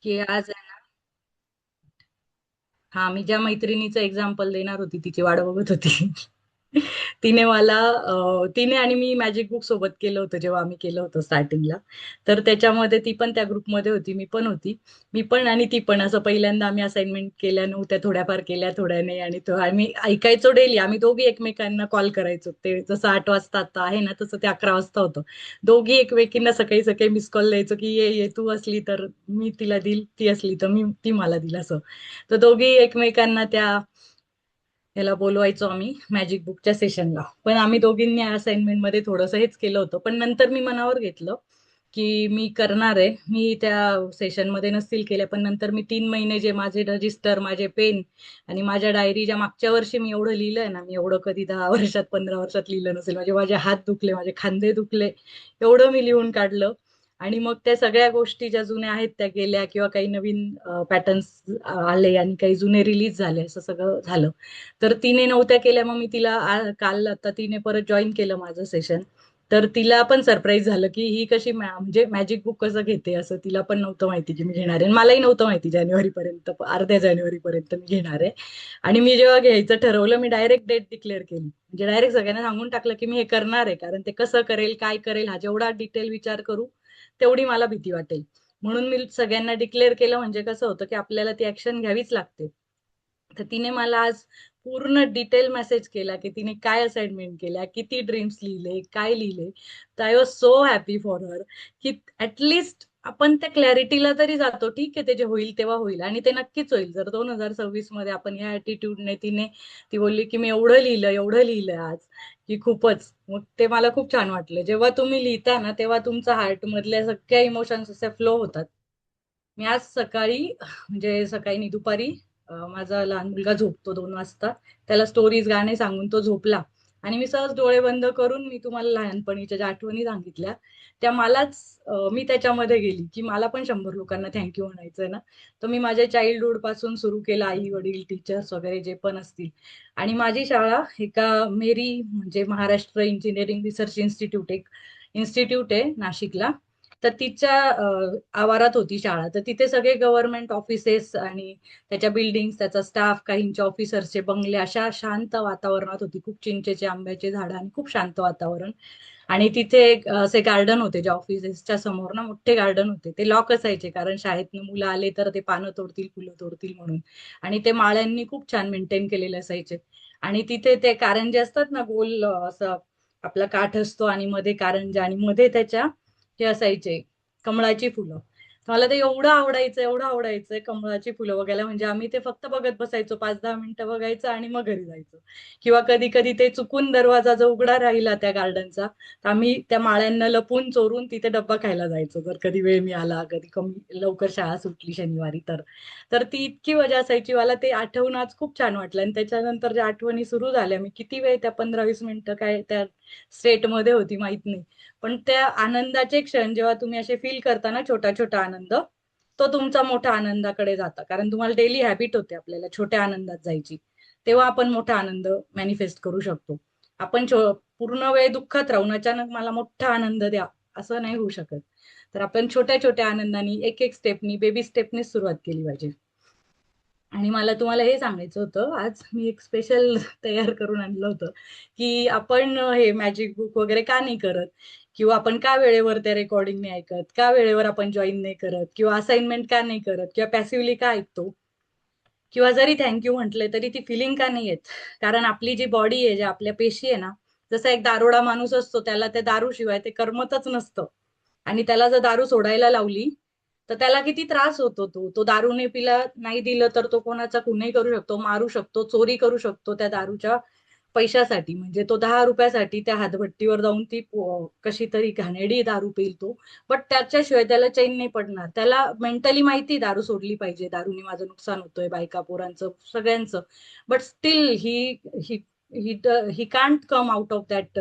की आज हा मी ज्या मैत्रिणीचं एक्झाम्पल देणार होती तिची वाट बघत होती. तिने मला तिने आणि मी मॅजिक बुक सोबत केलं होतं जेव्हा आम्ही केलं होतं स्टार्टिंगला. तर त्याच्यामध्ये ती पण त्या ग्रुपमध्ये होती, मी पण होती. मी पण आणि ती पण असं पहिल्यांदा आम्ही असाइनमेंट केल्या नव्हत्या, थोड्याफार केल्या थोड्याने, आणि तो आम्ही ऐकायचो डेली. आम्ही दोघी एकमेकांना कॉल करायचो, ते जसं 8 वाजता आता आहे ना तसं ते 11 वाजता होतं. दोघी एकमेकींना सकाळी सकाळी मिस कॉल द्यायचो की ये ये, तू असली तर मी तिला दिल, ती असली तर मी ती मला दिल, असं. तर दोघी एकमेकांना त्या ह्याला बोलवायचो आम्ही मॅजिक बुकच्या सेशनला. पण आम्ही दोघींनी असाइनमेंट मध्ये थोडंसं हेच केलं होतं, पण नंतर मी मनावर घेतलं की मी करणार आहे. मी त्या सेशन मध्ये नसतील केल्या, पण नंतर मी 3 महिने जे माझे रजिस्टर, माझे पेन आणि माझ्या डायरी, ज्या मागच्या वर्षी मी एवढं लिहिलंय ना, मी एवढं कधी 10 वर्षात 15 वर्षात लिहिलं नसेल. माझे हात दुखले, माझे खांदे दुखले, एवढं मी लिहून काढलं. आणि मग त्या सगळ्या गोष्टी ज्या जुन्या आहेत त्या गेल्या, किंवा काही नवीन पॅटर्न्स आले आणि काही जुने रिलीज झाले, असं सगळं झालं. तर तिने नव्हत्या केल्या, मग मी तिला काल आता तिने परत जॉईन केलं माझं सेशन. तर तिला पण सरप्राईज झालं की ही कशी म्हणजे मॅजिक बुक कसं घेते, असं तिला पण नव्हतं माहिती की मी घेणार आहे. आणि मलाही नव्हतं माहिती जानेवारी पर्यंत, अर्ध्या जानेवारी पर्यंत मी घेणार आहे. आणि मी जेव्हा घ्यायचं ठरवलं, मी डायरेक्ट डेट डिक्लेअर केली, म्हणजे डायरेक्ट सगळ्यांना सांगून टाकलं की मी हे करणार आहे. कारण ते कसं करेल, काय करेल, हा जेवढा डिटेल विचार करू तेवढी मला भीती वाटेल. म्हणून मी सगळ्यांना डिक्लेअर केलं, म्हणजे कसं होतं की आपल्याला ती ऍक्शन घ्यावीच लागते. तर तिने मला आज पूर्ण डिटेल मेसेज केला की तिने काय असाइनमेंट केल्या, किती ड्रीम्स लिहिले, काय लिहिले. तर I was so happy for her, की ऍटलिस्ट आपण त्या क्लॅरिटीला तरी जातो. ठीक आहे, ते जे होईल तेव्हा होईल, आणि ते नक्कीच होईल जर 2026 मध्ये आपण ह्या ऍटिट्यूडने. ती बोलली की मी एवढं लिहिलं, एवढं लिहिलंय आज, की खूपच. मग ते मला खूप छान वाटलं. जेव्हा तुम्ही लिहिता ना, तेव्हा तुमचा हार्ट मधल्या सगळ्या इमोशन्स असे फ्लो होतात. मी आज सकाळी, म्हणजे सकाळी नाही, दुपारी, माझा लहान मुलगा झोपतो 2 वाजता, त्याला स्टोरीज गाणे सांगून तो झोपला. आणि मी सहज डोळे बंद करून मी तुम्हाला लहानपणीच्या ज्या आठवणी सांगितल्या त्या मलाच, मी त्याच्यामध्ये गेली की मला पण 100 लोकांना थँक्यू म्हणायचंय ना. तर मी माझ्या चाइल्डहुड पासून सुरू केलं, आई वडील टीचर्स वगैरे जे पण असतील. आणि माझी शाळा एका मेरी, म्हणजे महाराष्ट्र इंजिनिअरिंग रिसर्च इन्स्टिट्यूट, एक इन्स्टिट्यूट आहे नाशिकला. तर तिच्या आवारात होती शाळा. तर तिथे सगळे गव्हर्नमेंट ऑफिसेस आणि त्याच्या बिल्डिंग, त्याचा स्टाफ, काहींच्या ऑफिसर्सचे बंगले, अशा शांत वातावरणात होती. खूप चिंचेचे, आंब्याचे झाडं आणि खूप शांत वातावरण. आणि तिथे असे गार्डन होते, ज्या ऑफिसेसच्या समोर ना मोठे गार्डन होते. ते लॉक असायचे, कारण शाळेतनं मुलं आले तर ते पानं तोडतील, फुलं तोडतील म्हणून. आणि ते माळ्यांनी खूप छान मेंटेन केलेले असायचे. आणि तिथे ते कारंजे असतात ना, गोल असं आपला काठ असतो आणि मध्ये कारंजा, आणि मध्ये त्याच्या हे असायचे, कमळाची फुलं. तर मला ते एवढं आवडायचं, एवढं आवडायचं कमळाची फुलं बघायला. म्हणजे आम्ही ते फक्त बघत बसायचो, 5-10 मिनिटं बघायचं आणि मग घरी जायचो. किंवा कधी कधी ते चुकून दरवाजा जर उघडा राहिला त्या गार्डनचा, तर आम्ही त्या माळ्यांना लपून चोरून तिथे डब्बा खायला जायचो, जर कधी वेळ मिळाला, कधी कमी लवकर शाळा सुटली शनिवारी तर. तर ती इतकी मजा असायची. मला ते आठवून आज खूप छान वाटलं. आणि त्याच्यानंतर ज्या आठवणी सुरू झाल्या, मी किती वेळ त्या 15-20 मिनिटं काय त्या स्टेटमध्ये होती माहित नाही. पण त्या आनंदाचे क्षण जेव्हा तुम्ही असे फील करता ना, छोटा छोटा आनंद, तो तुमचा मोठ्या आनंदाकडे जाता. कारण तुम्हाला डेली हॅबिट होते आपल्याला छोट्या आनंदात जायची. तेव्हा आपण मोठा आनंद मॅनिफेस्ट करू शकतो. आपण पूर्ण वेळ दुःखात राहून अचानक मला मोठा आनंद द्या, असं नाही होऊ शकत. तर आपण छोट्या छोट्या आनंदानी, एक एक स्टेपनी, बेबी स्टेपनी सुरुवात केली पाहिजे. आणि मला तुम्हाला हे सांगायचं होतं, आज मी एक स्पेशल तयार करून आणलं होतं, की आपण हे मॅजिक बुक वगैरे का नाही करत, किंवा आपण का वेळेवर त्या रेकॉर्डिंग नाही ऐकत, का वेळेवर आपण जॉईन नाही करत, किंवा असाइनमेंट का नाही करत, किंवा पॅसिव्हली का ऐकतो, किंवा जरी थँक्यू म्हटले तरी ती फिलिंग का नाही येत. कारण आपली जी बॉडी आहे, ज्या आपल्या पेशी आहे ना, जसा एक दारोडा माणूस असतो, त्याला त्या दारू शिवाय ते करमतच नसतं. आणि त्याला जर दारू सोडायला लावली तर त्याला किती त्रास होतो. तो दारूने पिला नाही दिलं तर तो कोणाचा खुनही करू शकतो, मारू शकतो, चोरी करू शकतो त्या दारूच्या पैशासाठी. म्हणजे तो 10 रुपयासाठी त्या हातभट्टीवर जाऊन ती कशी तरी घाणेरडी दारू पिल तो. बट त्याच्याशिवाय त्याला चैन नाही पडणार. त्याला मेंटली माहिती दारू सोडली पाहिजे, दारूने माझं नुकसान होतोय, बायका पोरांचं सगळ्यांचं. But still he he he can't come out of that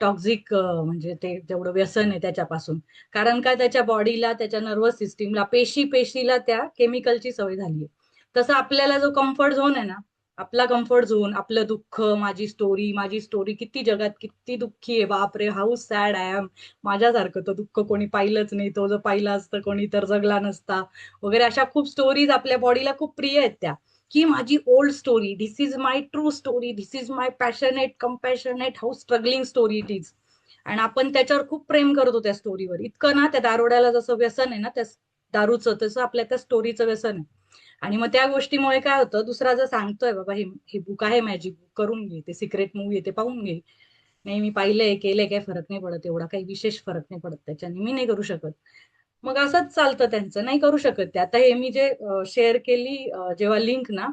toxic, म्हणजे ते जेवढं व्यसन आहे त्याच्यापासून. कारण का, त्याच्या बॉडीला, त्याच्या नर्वस सिस्टीमला, पेशीला त्या केमिकलची सवय झाली आहे. तसं आपल्याला जो कम्फर्ट झोन आहे ना, आपला कम्फर्ट झोन, आपलं दुःख, माझी स्टोरी किती जगात किती दुःखी आहे, बापरे हाऊ सॅड आय एम, माझ्यासारखं तर दुःख कोणी पाहिलंच नाही, तो जर पाहिलं असतं कोणी तर जगला नसता वगैरे. अशा खूप स्टोरीज आपल्या बॉडीला खूप प्रिय आहेत त्या, की माझी old story, this is my true story, this is my passionate compassionate how struggling story it is. आणि आपण त्याच्यावर खूप प्रेम करतो त्या स्टोरीवर, इतकं ना त्या दारोड्याला जसं व्यसन आहे ना त्या दारूचं, तसं आपल्या त्या स्टोरीचं व्यसन आहे. आणि मग त्या गोष्टीमुळे काय होतं, दुसरा जर सांगतोय बाबा हे हे बुक आहे मॅजिक बुक, करून घे, ते सिक्रेट मूवी आहे ते पाहून घे, नाही मी पाहिलंय केलंय काही फरक नाही पडत, एवढा काही विशेष फरक नाही पडत त्याच्याने, मी नाही करू शकत. मग असंच चालतं त्यांचं, नाही करू शकत ते. आता हे मी जे शेअर केली जेव्हा लिंक ना,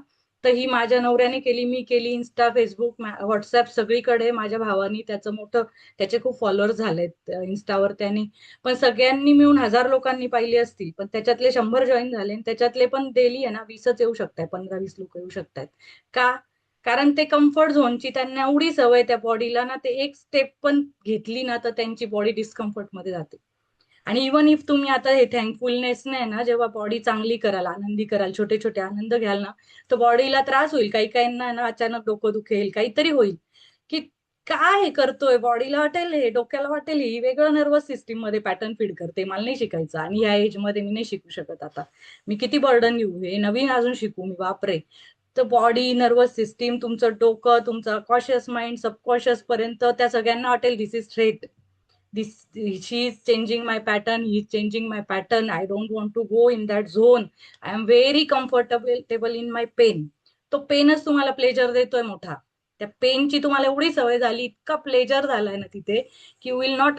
तर ही माझ्या नवऱ्याने केली, मी केली, इन्स्टा फेसबुक व्हॉट्सअप सगळीकडे माझ्या भावानी, त्याचं मोठं, त्याचे खूप फॉलोअर्स झालेत इन्स्टावर त्यांनी, पण सगळ्यांनी मिळून 1000 लोकांनी पाहिली असतील, पण त्याच्यातले 100 जॉईन झाले, आणि त्याच्यातले पण डेली आहे ना 20च येऊ शकतात, 15-20 लोक येऊ शकतात. का? कारण ते कम्फर्ट झोनची त्यांना एवढी सवय त्या बॉडीला ना, ते एक स्टेप पण घेतली ना तर त्यांची बॉडी डिस्कम्फर्ट मध्ये जाते. आणि इवन इफ तुम्ही आता हे थँकफुलनेसने ना, जेव्हा बॉडी चांगली कराल, आनंदी कराल, छोटे छोटे आनंद घ्याल ना, तर बॉडीला त्रास होईल, काही काहींना ना अचानक डोकं दुखेल, काहीतरी होईल, की काय हे करतोय, बॉडीला वाटेल, हे डोक्याला वाटेल, ही वेगळं नर्वस सिस्टीम मध्ये पॅटर्न फीड करते, मला नाही शिकायचं, आणि ह्या एज मध्ये मी नाही शिकू शकत आता, मी किती बर्डन घेऊ, हे नवीन अजून शिकू मी, बापरे. तर बॉडी, नर्वस सिस्टीम, तुमचं डोकं, तुमचा कॉशियस माइंड, सबकॉशियस पर्यंत त्या सगळ्यांना वाटेल this is threat, this she is changing my pattern, he is changing my pattern, I don't want to go in that zone, I am very comfortable in my pain. तो पेनच तुम्हाला pleasure देतोय मोठा, त्या पेनची तुम्हाला एवढी सवय झाली, इतका प्लेजर झालाय ना तिथे, की will not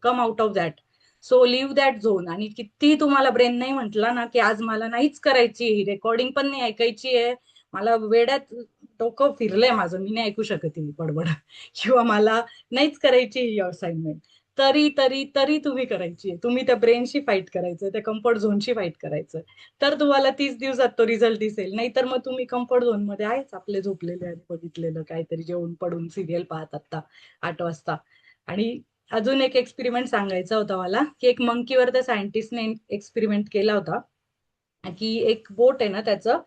come out of that. So leave that zone. आणि किती तुम्हाला ब्रेन नाही म्हटला ना, की आज मला नाहीच करायची ही रेकॉर्डिंग, पण नाही ऐकायची आहे, मला वेड्यात डोकं फिरलंय माझं, मी नाही ऐकू शकत ही बडबड किंवा मला नाहीच करायची ही असाइनमेंट, तरी तरी तरी तुम्ही करायची, तुम्ही त्या ब्रेनशी फाईट करायचं, त्या कम्फर्ट झोनशी फाईट करायचं, तर तुम्हाला 30 दिवसात तो रिझल्ट दिसेल. नाही तर मग तुम्ही कम्फर्ट झोन मध्ये आहेच आपले, झोपलेले आणि बघितलेलं काहीतरी, जेवण पडून सिरियल पाहत आता 8 वाजता. आणि अजून एक एक्सपेरिमेंट सांगायचा होता मला, की एक मंकीवर त्या सायंटिस्टने एक्सपेरिमेंट केला होता, की एक बोट आहे ना त्याचं,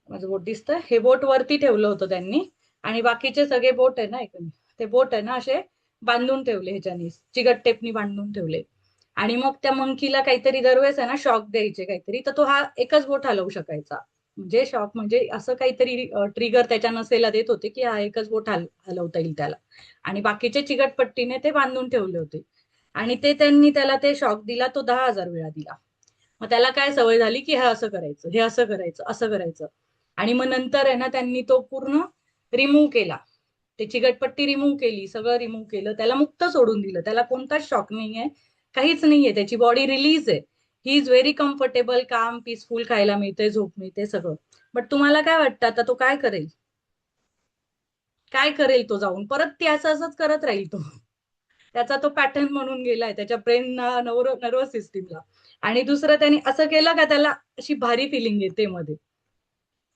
माझं बोट दिसतं, हे बोट वरती ठेवलं होतं त्यांनी, आणि बाकीचे सगळे बोट आहे ना, ते बोट आहे ना असे बांधून ठेवले, ह्याच्यानी चिगट टेपनी बांधून ठेवले. आणि मग त्या मंकीला काहीतरी दरवेळेस आहे ना शॉक द्यायचे काहीतरी, तर तो हा एकच बोट हलवू शकायचा, म्हणजे शॉक म्हणजे असं काहीतरी ट्रिगर त्याच्या नसेला देत होते, की हा एकच बोट हलवता येईल त्याला, आणि बाकीचे चिकटपट्टीने ते बांधून ठेवले होते. आणि ते त्यांनी त्याला ते शॉक दिला, तो 10,000 वेळा दिला. मग त्याला काय सवय झाली, की हे असं करायचं, हे असं करायचं, असं करायचं. आणि मग नंतर आहे ना त्यांनी तो पूर्ण रिमूव्ह केला, त्याची गटपट्टी रिमूव्ह केली, सगळं रिमूव्ह केलं, त्याला मुक्त सोडून दिलं, त्याला कोणताच शॉक नाहीये, काहीच नाहीये, त्याची बॉडी रिलीज आहे, ही इज व्हेरी कम्फर्टेबल, काम, पीसफुल, खायला मिळते, झोप मिळते, सगळं. बट तुम्हाला काय वाटतं आता तो काय करेल? काय करेल तो जाऊन परत? ते असं असंच करत राहील तो, त्याचा तो पॅटर्न म्हणून गेलाय त्याच्या ब्रेन नर्वस सिस्टीमला. आणि दुसरं त्यांनी असं केलं का त्याला अशी भारी फिलिंग येते मध्ये,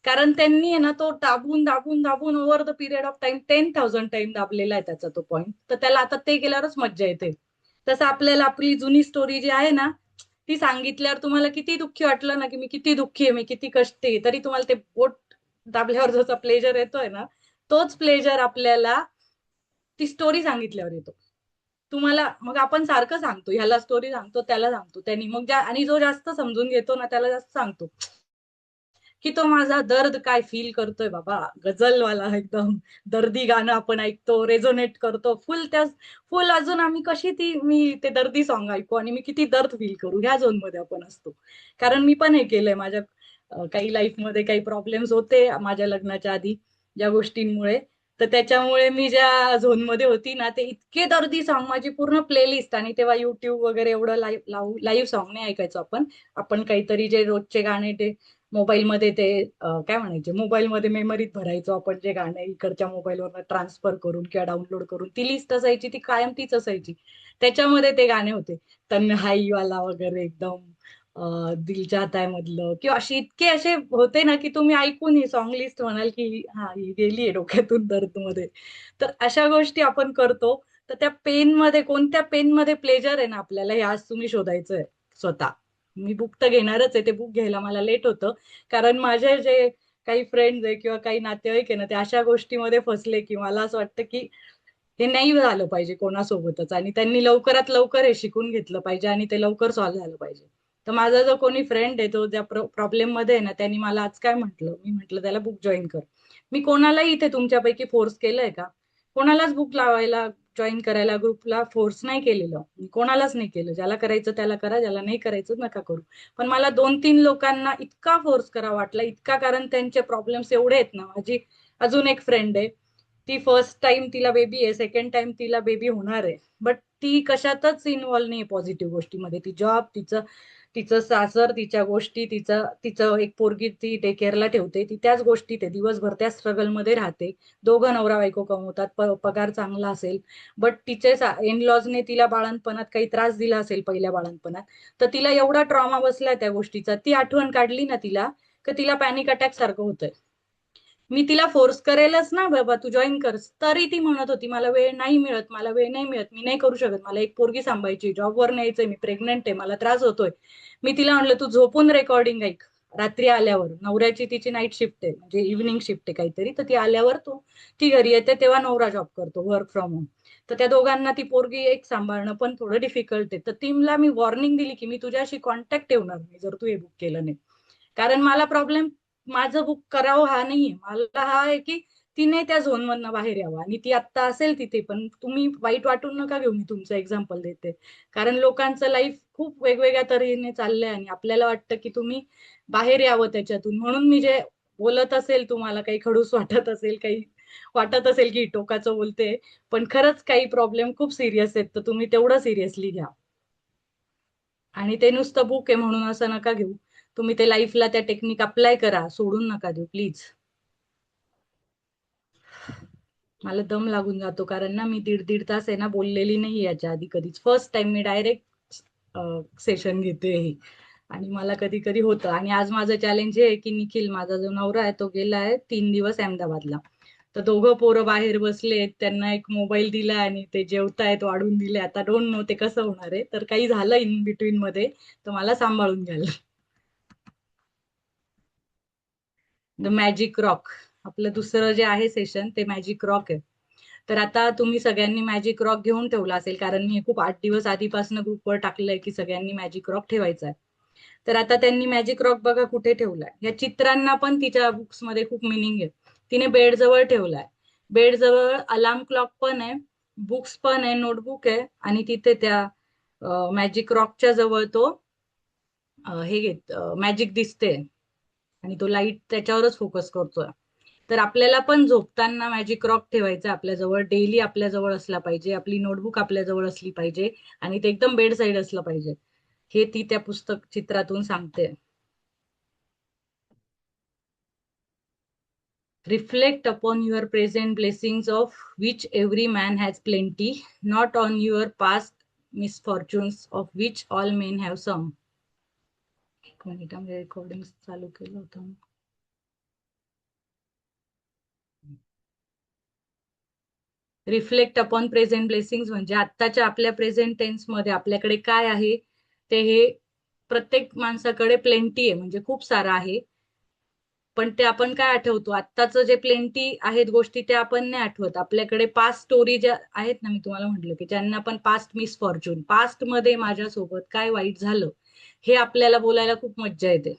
कारण त्यांनी आहे ना तो दाबून दाबून दाबून over the period of time 10,000 time दाबलेला आहे त्याचा तो पॉइंट, तर त्याला आता ते केल्यावरच मज्जा येते. तसं आपल्याला आपली जुनी स्टोरी जी आहे ना, ती सांगितल्यावर तुम्हाला किती दुःखी वाटलं ना, की मी किती दुःखी आहे, मी किती कष्टी आहे, तरी तुम्हाला ते बोट दाबल्यावर जसा प्लेजर येतोय ना, तोच प्लेजर आपल्याला ती स्टोरी सांगितल्यावर येतो. तुम्हाला मग आपण सारखं सांगतो, ह्याला स्टोरी सांगतो, त्याला सांगतो, त्यांनी मग आणि जो जास्त समजून घेतो ना त्याला जास्त सांगतो, की तो माझा दर्द काय फील करतोय बाबा, गझलवाला एकदम दर्दी गाणं आपण ऐकतो, रेझोनेट करतो फुल, त्या फुल अजून आम्ही कशी ती मी ते दर्दी सॉन्ग ऐकू आणि मी किती दर्द फील करू, ह्या झोन मध्ये आपण असतो. कारण मी पण हे केलंय माझ्या काही लाईफमध्ये काही प्रॉब्लेम्स होते माझ्या लग्नाच्या आधी, ज्या गोष्टींमुळे, तर त्याच्यामुळे मी ज्या झोन मध्ये होती ना, ते इतके दर्दी सॉन्ग, माझी पूर्ण प्लेलिस्ट. आणि तेव्हा युट्यूब वगैरे एवढं लाईव्ह सॉन्ग नाही ऐकायचो आपण, आपण काहीतरी जे रोजचे गाणे ते मोबाईलमध्ये ते काय म्हणायचे, मोबाईलमध्ये मेमरीत भरायचो आपण, जे गाणे इकडच्या मोबाईलवर ट्रान्सफर करून किंवा डाउनलोड करून, ती लिस्ट असायची, ती कायम तीच असायची, त्याच्यामध्ये ते गाणे होते, तन्हाईवाला वगैरे एकदम, दिल चाहता है मधलं, किंवा असे इतके असे होते ना, की तुम्ही ऐकून ही सॉंग लिस्ट म्हणाल की हा ही गेलीये डोक्यातून दर्द मध्ये. तर अशा गोष्टी आपण करतो. तर त्या पेन मध्ये, कोणत्या पेन मध्ये प्लेजर आहे ना आपल्याला, हे आज तुम्ही शोधायचंय स्वतः. मी बुक तर घेणारच आहे, ते बुक घ्यायला मला लेट होतं, कारण माझे जे काही फ्रेंड्स आहे किंवा काही नातेवाईक आहे ना, ते अशा गोष्टीमध्ये फसले की मला असं वाटतं की हे नाही झालं पाहिजे कोणासोबतच, आणि त्यांनी लवकरात लवकर हे शिकून घेतलं पाहिजे आणि ते लवकर सॉल्व्ह झालं पाहिजे. तर माझा जो कोणी फ्रेंड आहे तो ज्या प्रॉब्लेम मध्ये आहे ना, त्यांनी मला आज काय म्हटलं, मी म्हटलं त्याला बुक जॉईन कर. मी कोणालाही इथे तुमच्यापैकी फोर्स केलंय का? कोणालाच बुक लावायला, जॉईन करायला ग्रुपला फोर्स नाही केलेलं, मी कोणालाच नाही केलं. ज्याला करायचं त्याला करा, ज्याला नाही करायचं नका करू. पण मला 2-3 लोकांना इतका फोर्स करा वाटला, इतका, कारण त्यांचे प्रॉब्लेम्स एवढे आहेत ना. माझी अजून एक फ्रेंड आहे, ती फर्स्ट टाइम तिला बेबी आहे, सेकंड टाइम तिला बेबी होणार आहे, बट ती कशातच इन्व्हॉल्व नाही पॉझिटिव्ह गोष्टीमध्ये. ती जॉब, तिचं तिचं सासर, तिच्या गोष्टी, तिचं तिचं एक पोरगी ती डे केअरला ठेवते, ती त्याच गोष्टीत आहे, दिवसभर त्या स्ट्रगलमध्ये राहते. दोघं नवरा बायको कमवतात, पगार चांगला असेल, बट तिचे इन लॉजने तिला बाळंतपणात काही त्रास दिला असेल पहिल्या बाळंतपणात, तर तिला एवढा ट्रॉमा बसलाय त्या गोष्टीचा, ती आठवण काढली ना तिला, की तिला पॅनिक अटॅक सारखं होतंय. मी तिला फोर्स करेलच ना, बाबा तू जॉईन कर, तरी ती म्हणत होती मला वेळ नाही मिळत, मला वेळ नाही मिळत, मी नाही करू शकत, मला एक पोरगी सांभाळायची, जॉबवर न्यायचंय, मी प्रेग्नंट आहे, मला त्रास होतोय. मी तिला म्हणलं तू झोपून रेकॉर्डिंग ऐक, रात्री आल्यावर. नवऱ्याची तिची नाईट शिफ्ट आहे, म्हणजे इव्हिनिंग शिफ्ट आहे काहीतरी, तर ती आल्यावर ती घरी येते तेव्हा नवरा जॉब करतो, वर्क फ्रॉम होम. तर त्या दोघांना ती पोरगी एक सांभाळणं पण थोडं डिफिकल्ट आहे. तर तिला मी वॉर्निंग दिली की मी तुझ्याशी कॉन्टॅक्ट ठेवणार नाही जर तू हे बुक केलं नाही. कारण मला प्रॉब्लेम माझं बुक करावं हा नाहीये, मला हा आहे की तिने त्या झोन मधनं बाहेर यावं, आणि ती आत्ता असेल तिथे. पण तुम्ही वाईट वाटून नका घेऊ, मी तुमचं एक्झाम्पल देते. कारण लोकांचं लाईफ खूप वेगवेगळ्या तऱ्हेने चाललंय आणि आपल्याला वाटतं की तुम्ही बाहेर यावं त्याच्यातून. म्हणून मी जे बोलत असेल, तुम्हाला काही खडूस वाटत असेल, काही वाटत असेल की टोकाचं बोलते, पण खरंच काही प्रॉब्लेम खूप सिरियस आहेत, तर तुम्ही तेवढं सिरियसली घ्या. आणि ते नुसतं बुक आहे म्हणून असं नका घेऊ. तुम्ही ते लाईफला त्या टेक्निक अप्लाय करा, सोडून नका देऊ प्लीज. मला दम लागून जातो, कारण ना मी दीड दीड तास आहे ना बोललेली नाही याच्या आधी कधीच. फर्स्ट टाइम मी डायरेक्ट सेशन घेते हे. आणि मला कधी कधी होतं. आणि आज माझं चॅलेंज हे आहे की निखिल, माझा जो नवरा आहे तो गेलाय 3 दिवस अहमदाबादला. तर दोघं पोरं बाहेर बसलेत, त्यांना एक मोबाईल दिला आणि ते जेवतायत, वाढून दिले. आता डोंट नो ते कसं होणार आहे, तर काही झालं इन बिटवीन मध्ये तर मला सांभाळून घ्याल. द मॅजिक रॉक, आपलं दुसरं जे आहे सेशन ते मॅजिक रॉक आहे. तर आता तुम्ही सगळ्यांनी मॅजिक रॉक घेऊन ठेवला असेल, कारण मी खूप 8 दिवस आधीपासून ग्रुपवर टाकलंय की सगळ्यांनी मॅजिक रॉक ठेवायचा आहे. तर आता त्यांनी मॅजिक रॉक बघा कुठे ठेवलाय. या चित्रांना पण तिच्या बुक्स मध्ये खूप मिनिंग आहे. तिने बेड जवळ ठेवलाय. बेड जवळ अलार्म क्लॉक पण आहे, बुक्स पण आहे, नोटबुक आहे, आणि तिथे त्या मॅजिक रॉकच्या जवळ तो हे घेत मॅजिक दिसते, आणि तो लाईट त्याच्यावरच फोकस करतोय. तर आपल्याला पण झोपताना मॅजिक रॉक ठेवायचा आपल्या जवळ, डेली आपल्या जवळ असला पाहिजे, आपली नोटबुक आपल्या जवळ असली पाहिजे, आणि ते एकदम बेड साईड असलं पाहिजे. हे ती त्या पुस्तक चित्रातून सांगते. Reflect upon your present blessings, of which every man has plenty, not on your past misfortunes, of which all men have some. एक मिनिट, रेकॉर्डिंग चालू केलं होतं. रिफ्लेक्ट अपॉन प्रेझेंट ब्लेसिंग्स म्हणजे आत्ताच्या आपल्या प्रेझेंट टेन्स मध्ये आपल्याकडे काय आहे ते. हे प्रत्येक माणसाकडे प्लेंटी आहे, म्हणजे खूप सारं आहे. पण ते आपण काय आठवतो, आत्ताचं जे प्लेंटी आहेत गोष्टी त्या आपण नाही आठवत. आपल्याकडे पास्ट स्टोरी ज्या आहेत ना, मी तुम्हाला म्हटलं की ज्यांना पण पास्ट मिसफॉर्च्यून, पास्ट मध्ये माझ्यासोबत काय वाईट झालं, हे आपल्याला बोलायला खूप मज्जा येते.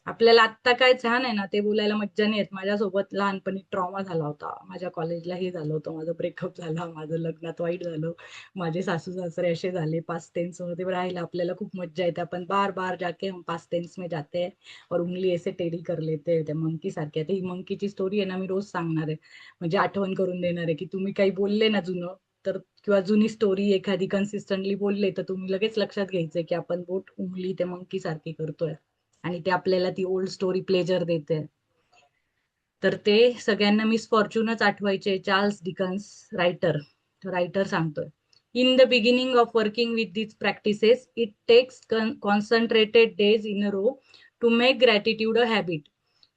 आपल्याला आत्ता काय छान आहे ना ते बोलायला मज्जा नाही येत. माझ्यासोबत लहानपणी ट्रॉमा झाला होता, माझ्या कॉलेजला हे झालं होतं, माझं ब्रेकअप झाला, माझं लग्नात वाईट झालं, माझे सासू सासरे असे झाले, पास्ट टेन्स मध्ये राहायला आपल्याला खूप मज्जा येते. आपण बार बार जाके हम पास्ट टेन्स में जाते हैं और उंगली ऐसे टेढ़ी कर लेते हैं, त्या मंकी सारख्या. ही मंकीची स्टोरी आहे ना, मी रोज सांगणार आहे, म्हणजे आठवण करून देणार आहे की तुम्ही काही बोलले ना जुनं, तर किंवा जुनी स्टोरी एखादी कन्सिस्टंटली बोलले, तर तुम्ही लगेच लक्षात घ्यायचंय की आपण बोट उंगली त्या मंकी सारखी करतोय, आणि ते आपल्याला ती ओल्ड स्टोरी प्लेजर देते. तर ते सगळ्यांना मिसफॉर्च्यूनच आठवायचे. चार्ल्स डिकन्स, रायटर, रायटर सांगतोय, in the beginning of working with these practices, it takes concentrated days in a row to make gratitude a habit.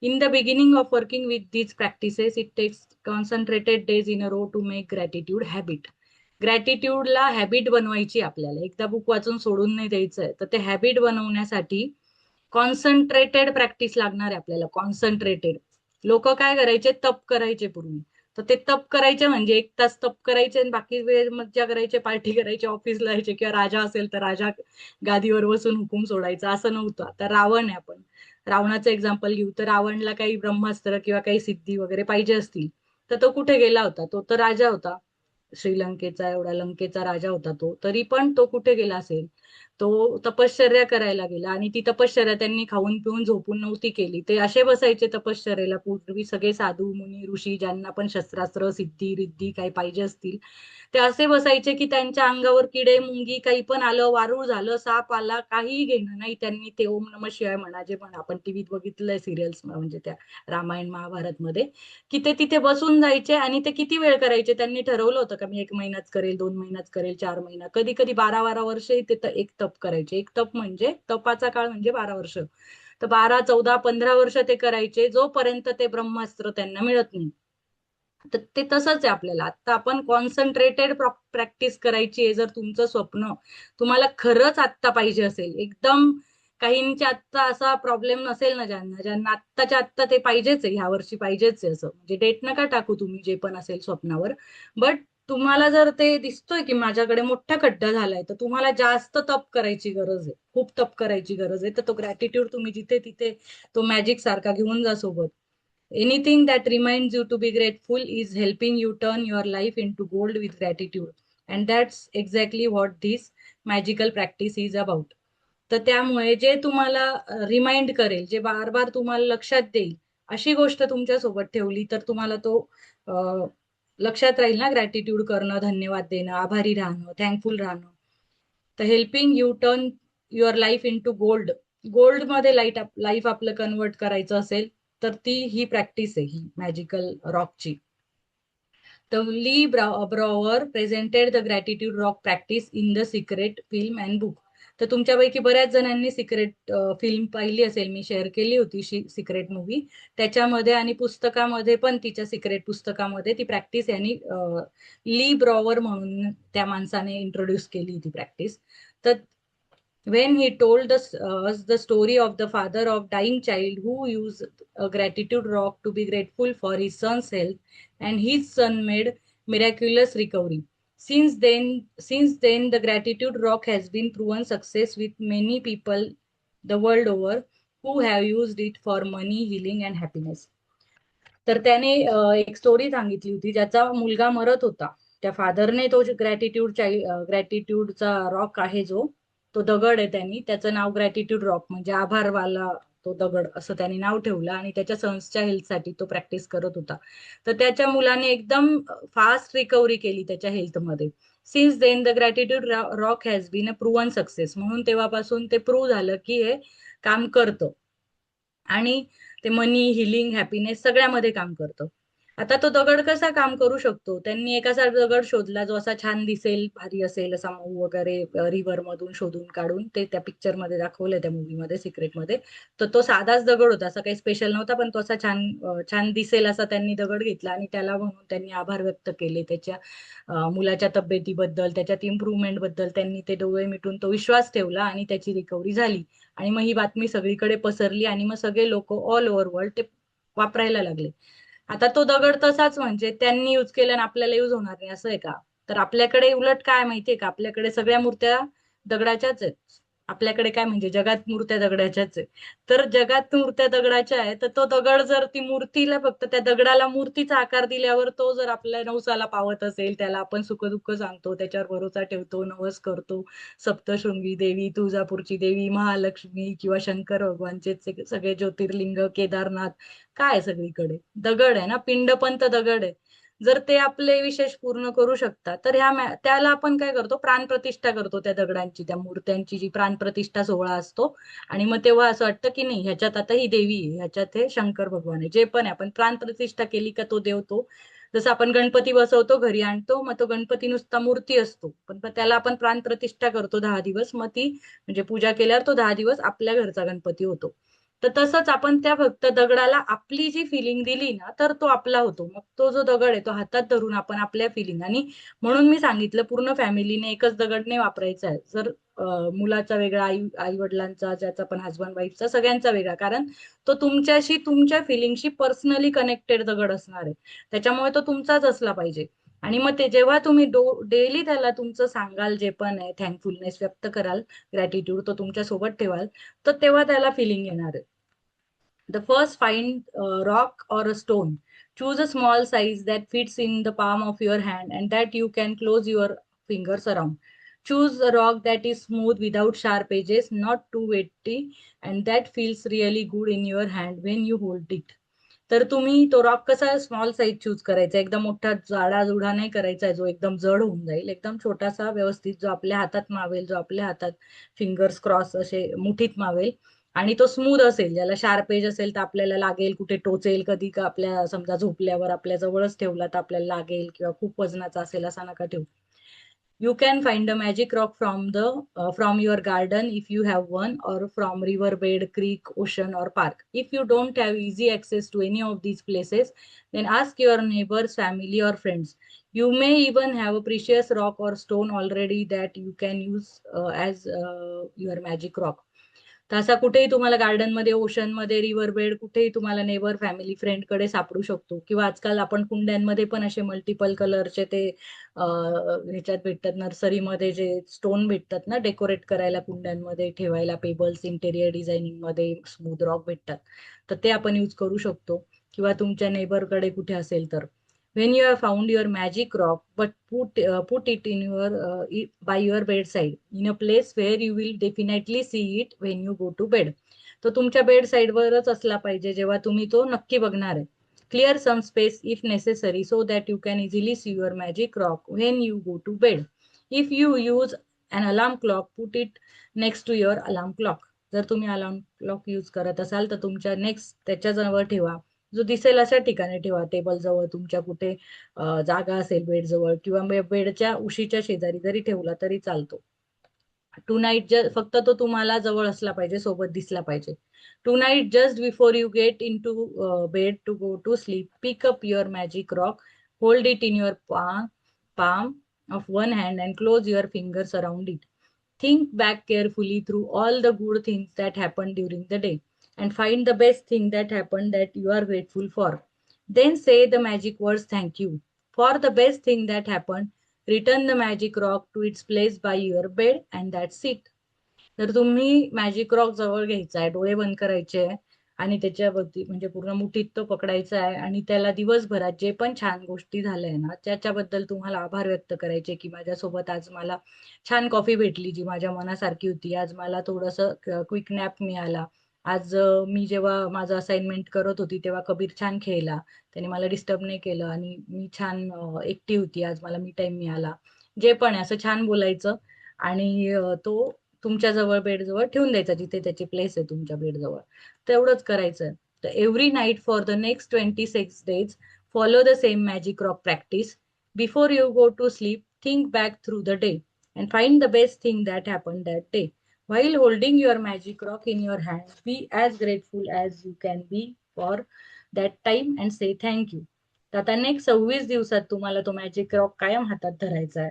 In the beginning of working with these practices, it takes concentrated days in a row to make gratitude habit. ग्रॅटिट्यूडला habit बनवायची आपल्याला, एकदा book वाचून सोडून नाही द्यायचंय. तर ते हॅबिट बनवण्यासाठी कॉन्सन्ट्रेटेड प्रॅक्टिस लागणार आहे आपल्याला, कॉन्सन्ट्रेटेड. लोक काय करायचे, तप करायचे पूर्वी. तर ते तप करायचे म्हणजे 1 तास तप करायचे आणि बाकी वेळ मज्जा करायचे, पार्टी करायचे, ऑफिसला जायचे, किंवा राजा असेल तर राजा गादीवर बसून हुकूम सोडायचा, असं नव्हतं. आता रावण आहे, आपण रावणाचं एक्झाम्पल घेऊ, तर रावणला काही ब्रह्मास्त्र किंवा काही सिद्धी वगैरे पाहिजे असतील, तर तो कुठे गेला होता? तो तर राजा होता, श्रीलंकेचा, एवढा लंकेचा राजा होता तो. तरी पण तो कुठे गेला असेल? तो तपश्चर्या करायला गेला, आणि ती तपश्चर्या त्यांनी खाऊन पिऊन झोपून नव्हती केली. ते असे बसायचे तपश्चर्याला, पूर्वी सगळे साधू मुनी ऋषी, ज्यांना पण शस्त्रास्त्र सिद्धी रिद्धी काही पाहिजे असतील, ते असे बसायचे की त्यांच्या अंगावर किडे मुंगी काही पण आलं, वारूळ झालं, साप आला, काहीही घेणं नाही त्यांनी. ते ओम नम शिवाय म्हणा, जे पण आपण टीव्हीत बघितलंय सिरियल्स, म्हणजे त्या रामायण महाभारत मध्ये, की ते तिथे बसून जायचे. आणि ते किती वेळ करायचे? त्यांनी ठरवलं होतं का मी 1 महिनाच करेल, 2 महिनाच करेल, 4 महिना, कधी कधी 12-12 वर्ष ते एक तप करायचे. एक तप म्हणजे, तपाचा काळ म्हणजे 12 वर्ष. तर 12, 14, 15 वर्ष ते करायचे, जोपर्यंत ते ब्रह्मास्त्र त्यांना मिळत नाही. तर ते तसंच आहे आपल्याला. आता आपण कॉन्सन्ट्रेटेड प्रॅक्टिस करायची आहे. जर तुमचं स्वप्न तुम्हाला खरंच आत्ता पाहिजे असेल, एकदम काहींच्या आत्ता असा प्रॉब्लेम नसेल ना, ज्यांना ज्यांना आत्ताच्या आत्ता ते पाहिजेच आहे, ह्या वर्षी पाहिजेच आहे, असं म्हणजे डेट नका टाकू तुम्ही जे पण असेल स्वप्नावर. बट तुम्हाला जर ते दिसतोय की माझ्याकडे मोठा खड्डा झालाय, तर तुम्हाला जास्त तप करायची गरज आहे, खूप तप करायची गरज आहे. तर तो ग्रॅटिट्यूड तुम्ही जिथे तिथे तो मॅजिक सारखा घेऊन जा सोबत. Anything that reminds you to be grateful is helping you turn your life into gold with gratitude. And that's exactly what this magical practice is about. तर त्यामुळे जे तुम्हाला रिमाइंड करेल, जे बार बार तुम्हाला लक्षात देईल, अशी गोष्ट तुमच्या सोबत ठेवली तर तुम्हाला तो अ, लक्षात राहील ना. ग्रॅटिट्यूड करणं, धन्यवाद देणं, आभारी राहणं, थँकफुल राहणं. तर helping you turn your life into gold. Gold मध्ये लाईफ आपलं कन्वर्ट करायचं असेल, तर ती ही प्रॅक्टिस आहे, ही मॅजिकल रॉकची. तर Lee Brower presented the gratitude rock practice in the secret film and book. तर तुमच्यापैकी बऱ्याच जणांनी सिक्रेट फिल्म पाहिली असेल, मी शेअर केली होती सिक्रेट मूवी. त्याच्यामध्ये आणि पुस्तकामध्ये पण, तिच्या सिक्रेट पुस्तकामध्ये ती प्रॅक्टिस यांनी ली ब्रॉवर म्हणून त्या माणसाने इंट्रोड्यूस केली ती प्रॅक्टिस. तर when he told us the story of the father of dying child who used a gratitude rock to be grateful for his son's health, and his son made miraculous recovery. Since then, the gratitude rock has been proven success with many people the world over who have used it for money, healing, and happiness. तर त्याने एक story सांगितली होती, ज्याचा मुलगा मरत होता. त्या फादरने तो ग्रॅटिट्यूडचा रॉक आहे जो, तो दगड आहे, त्यांनी त्याचं नाव ग्रॅटिट्यूड रॉक म्हणजे आभारवाला तो दगड असं त्यांनी नाव ठेवलं. आणि त्याच्या सन्सच्या हेल्थसाठी तो प्रॅक्टिस करत होता. तर त्याच्या मुलाने एकदम फास्ट रिकव्हरी केली त्याच्या हेल्थमध्ये. Since then the gratitude rock has been a proven success. म्हणून तेव्हापासून ते प्रूव्ह झालं की हे काम करतं. आणि ते मनी, हिलिंग, हॅपीनेस सगळ्यामध्ये काम करतं. आता तो दगड कसा काम करू शकतो? त्यांनी एक असा दगड शोधला जो असा छान दिसेल, भारी असेल, असा मऊ वगैरे, रिव्हर मधून शोधून काढून. ते त्या पिक्चर मध्ये दाखवलंय, त्या मूवी मध्ये, सिक्रेट मध्ये. तर तो साधाच दगड होता, असा काही स्पेशल नव्हता, पण तो असा छान छान दिसेल असा त्यांनी दगड घेतला. आणि त्याला म्हणून त्यांनी आभार व्यक्त केले त्याच्या मुलाच्या तब्येतीबद्दल, त्याच्यात इम्प्रुव्हमेंट बद्दल. त्यांनी ते डोळे मिटून तो विश्वास ठेवला आणि त्याची रिकव्हरी झाली. आणि मग ही बातमी सगळीकडे पसरली, आणि मग सगळे लोक ऑल ओव्हर वर्ल्ड ते वापरायला लागले. आता तो दगड तसाच, म्हणजे त्यांनी युज केला आणि आपल्याला युज होणार नाही असं आहे का? तर आपल्याकडे उलट काय माहितीये का, आपल्याकडे सगळ्या मूर्त्या दगडाच्याच आहेत. आपल्याकडे काय म्हणजे जगात मूर्त्या दगडाच्याच आहे. तर जगात मूर्त्या दगडाच्या आहे, तर तो दगड जर ती मूर्तीला, फक्त त्या दगडाला मूर्तीचा आकार दिल्यावर, तो जर आपल्या नवसाला पावत असेल, त्याला आपण सुखदुःख सांगतो, त्याच्यावर भरोसा ठेवतो, नवस करतो, सप्तशृंगी देवी, तुळजापूरची देवी, महालक्ष्मी किंवा शंकर भगवानचे सगळे ज्योतिर्लिंग, केदारनाथ, काय सगळीकडे दगड आहे ना, पिंडपंत दगड आहे. जर ते आपले विशेष पूर्ण करू शकतात, तर त्याला आपण काय करतो, प्राणप्रतिष्ठा करतो त्या दगडांची, त्या मूर्त्यांची जी प्राणप्रतिष्ठा सोहळा असतो. आणि मग तेव्हा असं वाटतं की नाही, ह्याच्यात आता ही देवी आहे, ह्याच्यात हे शंकर भगवान आहे, जे पण आहे. आपण प्राणप्रतिष्ठा केली का तो देव तो, जसं आपण गणपती बसवतो, घरी आणतो, मग तो गणपती नुसता मूर्ती असतो, पण त्याला आपण प्राणप्रतिष्ठा करतो 10 दिवस. मग ती म्हणजे पूजा केल्यावर तो 10 दिवस आपल्या घरचा गणपती होतो. तर तसंच आपण त्या फक्त दगडाला आपली जी फिलिंग दिली ना, तर तो आपला होतो. मग तो जो दगड आहे तो हातात धरून आपण आपल्या फिलिंग, आणि म्हणून मी सांगितलं पूर्ण फॅमिलीने एकच दगड नाही वापरायचा आहे. जर मुलाचा वेगळा, आई वडिलांचा, ज्याचा पण हसबंड वाईफचा, सगळ्यांचा वेगळा, कारण तो तुमच्याशी, तुमच्या फिलिंगशी पर्सनली कनेक्टेड दगड असणार आहे. त्याच्यामुळे तो तुमचाच असला पाहिजे. आणि मग ते जेव्हा तुम्ही डेली त्याला तुमचं सांगाल, जे पण आहे थँकफुलनेस व्यक्त कराल, ग्रॅटिट्यूड तो तुमच्या सोबत ठेवाल, तर तेव्हा त्याला फिलिंग येणार आहे. The first, find a rock or a stone. Choose a small size that fits in the palm of your hand and that you can close your fingers around. Choose a rock that is smooth without sharp edges, not too wetty, and that feels really good in your hand when you hold it. तर तुम्ही तो rock कसा small size choose करायचा, एकदम मोठा जाडाजुडा नाही करायचा जो एकदम जड होऊन जाईल, एकदम छोटासा व्यवस्थित जो आपल्या हातात मावेल, जो आपल्या हातात फिंगर्स क्रॉस असे मुठीत मावेल, आणि तो स्मूथ असेल. ज्याला शार्प एज असेल तर आपल्याला लागेल, कुठे टोचेल, कधी का आपल्या समजा झोपल्यावर आपल्या जवळच ठेवला तर आपल्याला लागेल, किंवा खूप वजनाचा असेल असा नका ठेवू. You can find a magic rock from your garden if you have one, or from riverbed, creek, ocean, or park. If you don't have easy access to any of these places, then ask your neighbors, family, or friends. You may even have a precious rock or stone already that you can use as your magic rock. तर असा कुठेही तुम्हाला गार्डनमध्ये, ओशनमध्ये, river bed, कुठेही तुम्हाला neighbour, family, फ्रेंडकडे सापडू शकतो. किंवा आजकाल आपण कुंड्यांमध्ये पण असे मल्टिपल कलरचे ते ह्याच्यात भेटतात, नर्सरीमध्ये जे स्टोन भेटतात ना, डेकोरेट करायला, कुंड्यांमध्ये ठेवायला, पेबल्स, इंटेरियर डिझायनिंग मध्ये स्मूथ रॉक भेटतात. तर ते आपण यूज करू शकतो. किंवा तुमच्या नेबरकडे कुठे असेल तर. When you have found your magic rock, but put it in by your bedside, in a place where you will definitely see it when you go to bed. तो तुमच्या बेड साईडवरच असला पाहिजे जेव्हा तुम्ही तो नक्की बघणार आहे. Clear some space if necessary so that you can easily see your magic rock when you go to bed. If you use an alarm clock, put it next to your alarm clock. जर तुम्ही alarm clock use करत असाल तर तुमच्या next त्याच्याजवळ ठेवा, जो दिसेल अशा ठिकाणी ठेवा, टेबल जवळ तुमच्या, कुठे जागा असेल बेड जवळ, किंवा बेडच्या उशीच्या शेजारी जरी ठेवला तरी चालतो. टू नाईट फक्त तो तुम्हाला जवळ असला पाहिजे, सोबत दिसला पाहिजे. Tonight just before you get into bed to go to sleep, pick up your magic rock, hold it in your palm of one hand and close your fingers around it. Think back carefully through all the good things that happened during the day and find the best thing that happened that you are grateful for. Then say the magic words thank you. For the best thing that happened, return the magic rock to its place by your bed and that's it. तर तुम्ही magic rock जवळ घ्यायचा आहे, डोळे बंद करायचे आहे, आणि त्याच्यावरती म्हणजे पूर्ण मुठीत तो पकडायचा आहे, आणि त्याला दिवसभरात जे पण छान गोष्टी झाल्या आहे ना, त्याच्याबद्दल तुम्हाला आभार व्यक्त करायचे, की माझ्यासोबत आज मला छान कॉफी भेटली जी माझ्या मनासारखी होती, आज मला थोडंसं क्विक नॅप मिळाला, आज मी जेव्हा माझं असाइनमेंट करत होती तेव्हा कबीर छान खेळला, त्याने मला डिस्टर्ब नाही केलं, आणि मी छान एकटी होती, आज मला मी टाइम मिळाला. जे पण आहे असं छान बोलायचं, आणि तो तुमच्या जवळ बेडजवळ ठेवून द्यायचा, जिथे त्याची प्लेस आहे तुमच्या बेडजवळ. तेवढंच करायचं. तर every night for the next 26 days follow the same magic rock practice. Before you go to sleep, think back through the day and find the best thing that happened that day. While holding your magic rock in your hand, be as grateful as you can be for that time and say thank you. तर आता next 26 दिवसात तुम्हाला तो magic rock कायम हातात धरायचा आहे,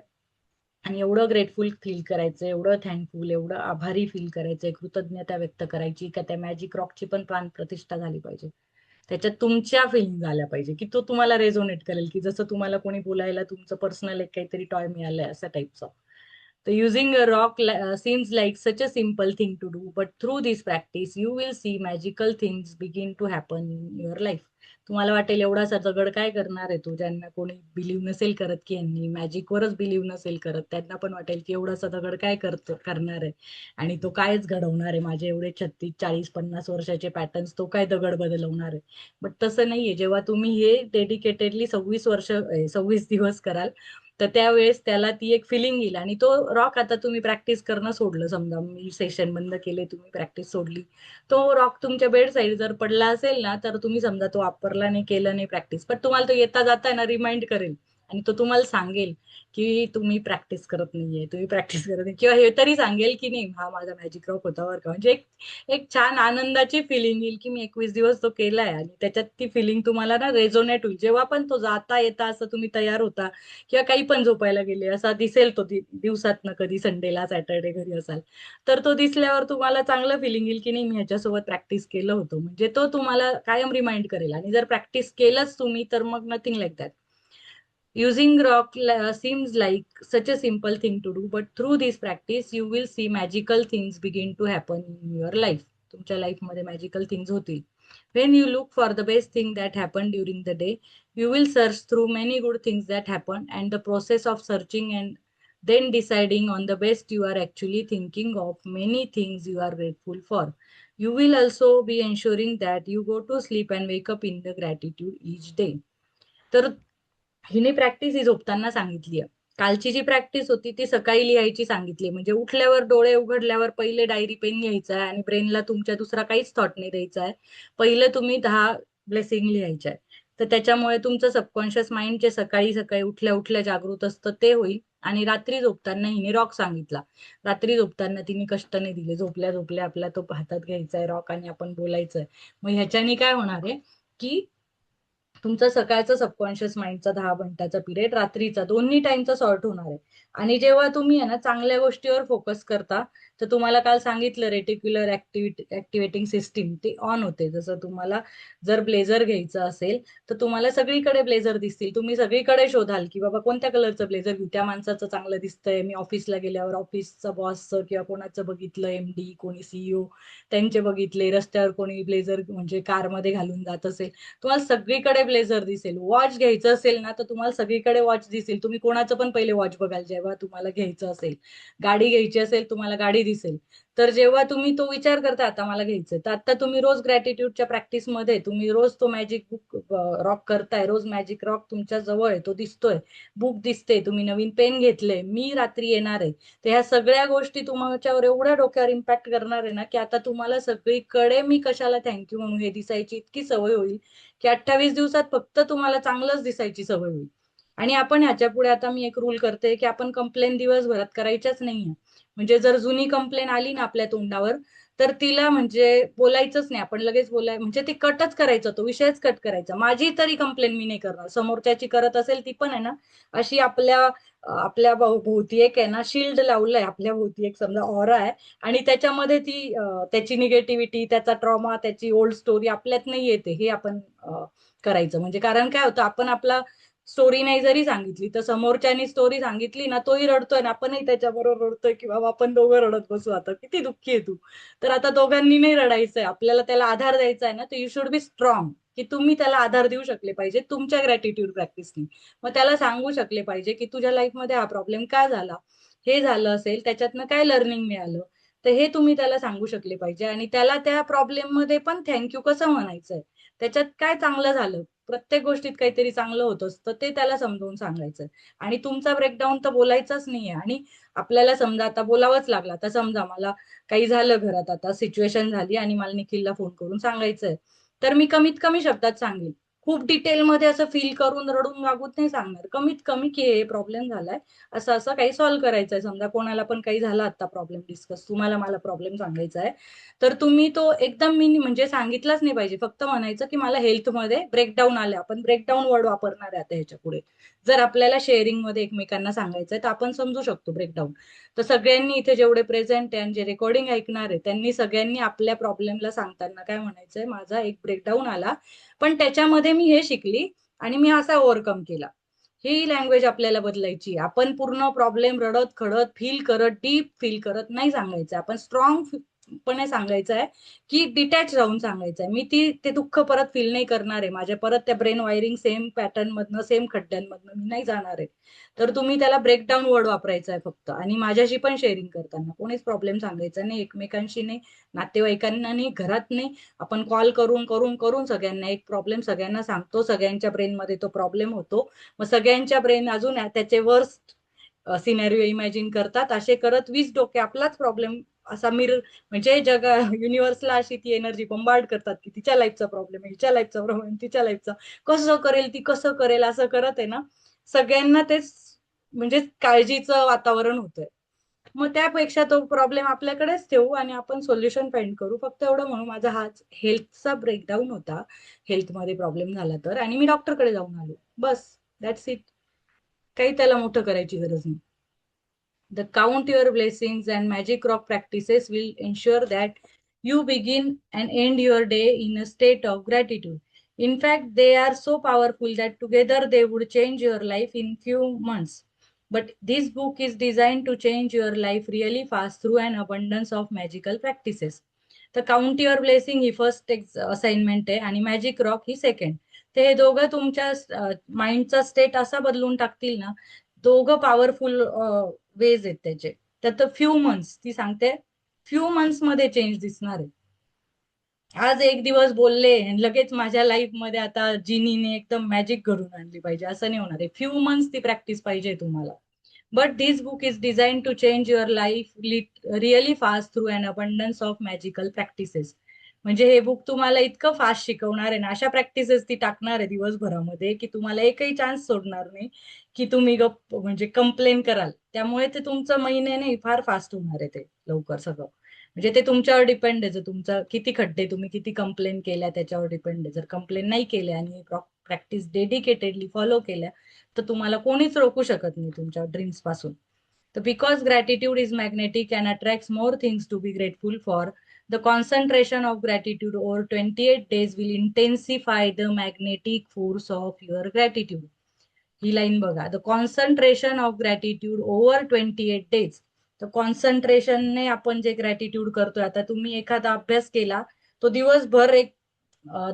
आणि एवढं ग्रेटफुल फील करायचं, एवढं थँकफुल, एवढं आभारी फील करायचंय, कृतज्ञता व्यक्त करायची, का त्या मॅजिक रॉकची पण प्राण प्रतिष्ठा झाली पाहिजे. त्याच्यात तुमच्या फिलिंग आल्या पाहिजे, की तो तुम्हाला रेझोनेट करेल, की जसं तुम्हाला कोणी बोलायला तुमचं पर्सनल एक काहीतरी टॉय मिळालंय अशा टाईपचं. So using a rock seems like such a simple thing to do, but through this practice, you will see magical things begin to happen in your life. तुम्हाला वाटेल एवढासा दगड काय करणार आहे तो, ज्यांना कोणी बिलीव्ह नसेल करत, की यांनी मॅजिकवरच बिलीव्ह नसेल करत, त्यांना पण वाटेल की एवढासा दगड काय करणार आहे, आणि तो कायच घडवणार आहे, माझे एवढे 36, 40, 50 वर्षाचे पॅटर्न्स तो काय दगड बदलवणार आहे. बट तसं नाहीये. जेव्हा तुम्ही हे डेडिकेटेडली 26 दिवस कराल, तर त्यावेळेस त्याला ती एक फिलिंग येईल, आणि तो रॉक, आता तुम्ही प्रॅक्टिस करणं सोडलं, समजा मी सेशन बंद केले, तुम्ही प्रॅक्टिस सोडली, तो रॉक तुमच्या बेड साईड जर पडला असेल ना, तर तुम्ही समजा तो वापरला नाही, केलं नाही प्रॅक्टिस, पण तुम्हाला तो येता जाता ना रिमाइंड करेल, आणि तो तुम्हाला सांगेल की तुम्ही प्रॅक्टिस करत नाहीये, तुम्ही प्रॅक्टिस करत नाही, किंवा हे तरी सांगेल की नाही हा माझा मॅजिक रॉक होता बरं का. म्हणजे एक एक छान आनंदाची फिलिंग येईल की मी 21 दिवस तो केलाय, आणि त्याच्यात ती फिलिंग तुम्हाला ना रेझोनेट होईल. जेव्हा पण तो जाता येता असं तुम्ही तयार होता किंवा काही पण झोपायला गेले असा दिसेल तो दिवसातनं कधी संडेला सॅटर्डे घरी असाल, तर तो दिसल्यावर तुम्हाला चांगलं फिलिंग येईल की नाही मी ह्याच्यासोबत प्रॅक्टिस केलं होतं. म्हणजे तो तुम्हाला कायम रिमाइंड करेल. आणि जर प्रॅक्टिस केलंच तुम्ही तर मग nothing like that. Using rock seems like such a simple thing to do, but through this practice, you will see magical things begin to happen in your life. तुमच्या लाईफमध्ये मॅजिकल थिंग्स होतील. When you look for the best thing that happened during the day, you will search through many good things that happened, and the process of searching and then deciding on the best, you are actually thinking of many things you are grateful for. You will also be ensuring that you go to sleep and wake up in the gratitude each day. तर हिने practice ही झोपताना सांगितली आहे. कालची जी practice होती ती सकाळी लिहायची सांगितली. म्हणजे उठल्यावर डोळे उघडल्यावर पहिले डायरी पेन घ्यायचा आहे आणि ब्रेनला तुमच्या दुसरा काहीच थॉट नाही द्यायचा आहे. पहिले तुम्ही 10 ब्लेसिंग लिहायच्या आहे. तर त्याच्यामुळे तुमचं सबकॉन्शियस माइंड जे सकाळी सकाळी उठल्या उठल्या जागृत असतं ते होईल. आणि रात्री झोपताना हिने रॉक सांगितला. रात्री झोपताना तिने कष्ट नाही दिले. झोपल्या झोपल्या आपला तो हातात घ्यायचा आहे रॉक आणि आपण बोलायचंय. मग ह्याच्याने काय होणार आहे की तुमचा सकाळचा सबकॉन्शियस माइंडचा 10 मिनिटाचा पिरियड, रात्रीचा दोन्ही टाइमचा सॉर्ट होणार आहे. आणि जेव्हा तुम्ही आहे ना चांगल्या गोष्टीवर फोकस करता, तर तुम्हाला काल सांगितलं रेटिक्युलर ऍक्टिव्हेटिंग सिस्टीम ती ऑन होते. जसं तुम्हाला जर ब्लेझर घ्यायचं असेल तर तुम्हाला सगळीकडे ब्लेझर दिसतील. तुम्ही सगळीकडे शोधाल की बाबा कोणत्या कलरचं ब्लेझर घेऊ, त्या माणसाचं चांगलं दिसतंय, मी ऑफिसला गेल्यावर ऑफिसचं बॉसचं किंवा कोणाचं बघितलं, एमडी कोणी सीईओ त्यांचे बघितले, रस्त्यावर कोणी ब्लेझर म्हणजे कारमध्ये घालून जात असेल, तुम्हाला सगळीकडे ब्लेझर दिसेल. वॉच घ्यायचं असेल ना तर तुम्हाला सगळीकडे वॉच दिसेल. तुम्ही कोणाचं पण पहिले वॉच बघाल जेव्हा तुम्हाला घ्यायचं असेल. गाडी घ्यायची असेल तुम्हाला गाडी दिसेल. तर जेव्हा तुम्ही तो विचार करता आता मला घ्यायचं, तर आता तुम्ही रोज ग्रॅटिट्यूडच्या प्रॅक्टिसमध्ये तुम्ही रोज तो मॅजिक बुक रॉक करताय, रोज मॅजिक रॉक तुमच्या जवळ आहे, तो दिसतोय, बुक दिसते, तुम्ही नवीन पेन घेतले, मी रात्री येणार आहे. तर ह्या सगळ्या गोष्टी तुमच्यावर एवढ्या डोक्यावर इम्पॅक्ट करणार आहे ना की आता तुम्हाला सगळीकडे मी कशाला थँक्यू म्हणून हे दिसायची इतकी सवय होईल की 28 दिवसात फक्त तुम्हाला चांगलंच दिसायची सवय होईल. आणि आपण ह्याच्या पुढे आता मी एक रूल करते की आपण कंप्लेन दिवसभरात करायच्याच नाहीये. म्हणजे जर जुनी कंप्लेन आली ना आपल्या तोंडावर, तर तिला म्हणजे बोलायचंच नाही. आपण लगेच म्हणजे ते कटच करायचं, तो विषयच कट करायचा. माझी तरी कंप्लेन मी नाही करणार. समोरच्याची करत असेल ती पण आहे ना अशी आपल्या आपल्या भोवती एक आहे ना शिल्ड लावलंय आपल्या भोवती, एक समजा ऑरा आहे, आणि त्याच्यामध्ये त्याची निगेटिव्हिटी, त्याचा ट्रॉमा, त्याची ओल्ड स्टोरी आपल्यात नाही येते. हे आपण करायचं. म्हणजे कारण काय होतं, आपण आपला स्टोरी नाही जरी सांगितली तर समोरच्यानी स्टोरी सांगितली ना, तोही रडतोय ना आपणही त्याच्याबरोबर रडतोय की बाबा आपण दोघं रडत बसू, आता किती दुःखी आहे तू. तर आता दोघांनी नाही रडायचंय, आपल्याला त्याला आधार द्यायचा आहे ना, तर यू शुड बी स्ट्रॉंग. की तुम्ही त्याला आधार देऊ शकले पाहिजे तुमच्या ग्रॅटिट्यूड प्रॅक्टिसनी. मग त्याला सांगू शकले पाहिजे की तुझ्या लाईफमध्ये हा प्रॉब्लेम काय झाला, हे झालं असेल त्याच्यातनं काय लर्निंग मिळालं, तर हे तुम्ही त्याला सांगू शकले पाहिजे. आणि त्याला त्या प्रॉब्लेम मध्ये पण थँक्यू कसं म्हणायचंय, त्याच्यात काय चांगलं झालं, प्रत्येक गोष्टीत काहीतरी चांगलं होत असतं ते त्याला समजावून सांगायचं. आणि तुमचा ब्रेकडाऊन तर बोलायचाच नाहीये. आणि आपल्याला समजा आता बोलावंच लागला, आता समजा मला काही झालं घरात, आता सिच्युएशन झाली आणि मला निखिलला फोन करून सांगायचंय, तर मी कमीत कमी शब्दात सांगेन. खूप डिटेलमध्ये असं फील करून रडून वागून नाही सांगणार. कमीत कमी की हे प्रॉब्लेम झालाय, असं असं काही सॉल्व्ह करायचंय. समजा कोणाला पण काही झाला आता प्रॉब्लेम डिस्कस, तुम्हाला मला प्रॉब्लेम सांगायचा आहे, तर तुम्ही तो एकदम मी म्हणजे सांगितलाच नाही पाहिजे. फक्त म्हणायचं की मला हेल्थमध्ये ब्रेकडाऊन आले. आपण ब्रेकडाऊन वर्ड वापरणार आहे आता ह्याच्या पुढे. जर आपल्याला शेअरिंग मध्ये एकमेकांना सांगायचंय तर आपण समजू शकतो ब्रेकडाऊन. तर सगळ्यांनी इथे जेवढे प्रेझेंट आहे आणि जे रेकॉर्डिंग ऐकणार आहे त्यांनी सगळ्यांनी आपल्या प्रॉब्लेमला सांगताना काय म्हणायचंय, माझा एक ब्रेकडाऊन आला पण त्याच्यामध्ये मी हे शिकली आणि मी असा ओव्हरकम केला. ही लँग्वेज आपल्याला बदलायची. आपण पूर्ण प्रॉब्लेम रडत खडत फील करत डीप फील करत नाही सांगायचं. आपण स्ट्रॉंग पणे सांगायचं आहे की डिटॅच राहून सांगायचं आहे. मी ते दुःख परत फील नाही करणार आहे. माझ्या परत त्या ब्रेन वायरिंग सेम पॅटर्न मधनं सेम खड्ड्यांमधनं मी नाही जाणार आहे. तर तुम्ही त्याला ब्रेकडाऊन वर्ड वापरायचा आहे फक्त. आणि माझ्याशी पण शेअरिंग करताना कोणीच प्रॉब्लेम सांगायचा नाही, एकमेकांशी नाही, नातेवाईकांना नाही, घरात नाही. आपण कॉल करून करून करून सगळ्यांना एक प्रॉब्लेम सगळ्यांना सांगतो, सगळ्यांच्या ब्रेनमध्ये तो प्रॉब्लेम होतो. मग सगळ्यांच्या ब्रेन अजून त्याचे वर्स्ट सिनेरिओ इमॅजिन करतात. असे करत 20 डोके आपलाच प्रॉब्लेम असा मिरर म्हणजे युनिव्हर्सला अशी ती एनर्जी बंबार्ड करतात की तिच्या लाईफचा प्रॉब्लेम आहे, हिच्या लाईफचा प्रॉब्लेम, तिच्या लाईफचा कसं करेल ती, कसं करेल, असं करत आहे ना. सगळ्यांना तेच म्हणजे काळजीचं वातावरण होतंय. मग त्यापेक्षा तो प्रॉब्लेम आपल्याकडेच ठेवू आणि आपण सोल्युशन फाइंड करू. फक्त एवढं म्हणू, माझा हाच हेल्थचा ब्रेकडाऊन होता, हेल्थमध्ये प्रॉब्लेम झाला तर, आणि मी डॉक्टरकडे जाऊन आलो, बस. That's it. काही त्याला मोठं करायची गरज नाही. The count your blessings and magic rock practices will ensure that you begin and end your day in a state of gratitude. In fact, they are so powerful that together they would change your life in few months. But this book is designed to change your life really fast through an abundance of magical practices. तर count your blessing he first assignment आहे आणि magic rock ही second. ते हे दोघं तुमच्या माइंडचा state असा बदलून टाकतील ना, दोघं पॉवरफुल वेज आहेत त्याचे. त्यात फ्यू मंथ्स, ती सांगते, फ्यू मंथ्स मध्ये चेंज दिसणार आहे. आज एक दिवस बोलले आणि लगेच माझ्या लाईफ मध्ये आता जिनीने एकदम मॅजिक घडून आणली पाहिजे असं नाही होणार आहे. फ्यू मंथ्स ती प्रॅक्टिस पाहिजे तुम्हाला. But this book is design to change your life really fast through an abundance of magical practices. म्हणजे हे बुक तुम्हाला इतकं फास्ट शिकवणार आहे ना, अशा प्रॅक्टिसेस ती टाकणार आहे दिवसभरामध्ये की तुम्हाला एकही चान्स सोडणार नाही की तुम्ही गप म्हणजे कंप्लेन कराल. त्यामुळे ते तुमचं महिन्याने फार फास्ट होणार आहे ते लवकर सगळं. म्हणजे ते तुमच्यावर डिपेंड आहे. जर तुमचा किती खड्डे, तुम्ही किती कंप्लेन केल्या त्याच्यावर डिपेंड आहे. जर कंप्लेन नाही केल्या आणि प्रॅक्टिस डेडिकेटेडली फॉलो केल्या तर तुम्हाला कोणीच रोखू शकत नाही तुमच्या ड्रीम्स पासून. तर because gratitude is magnetic and attracts more things to be grateful for. The concentration of gratitude over 28 days will intensify the magnetic force of your gratitude. ही लाईन बघा. The concentration of gratitude over 28 days. तर कॉन्सन्ट्रेशनने आपण जे gratitude करतोय, आता तुम्ही एखादा अभ्यास केला, तो दिवसभर एक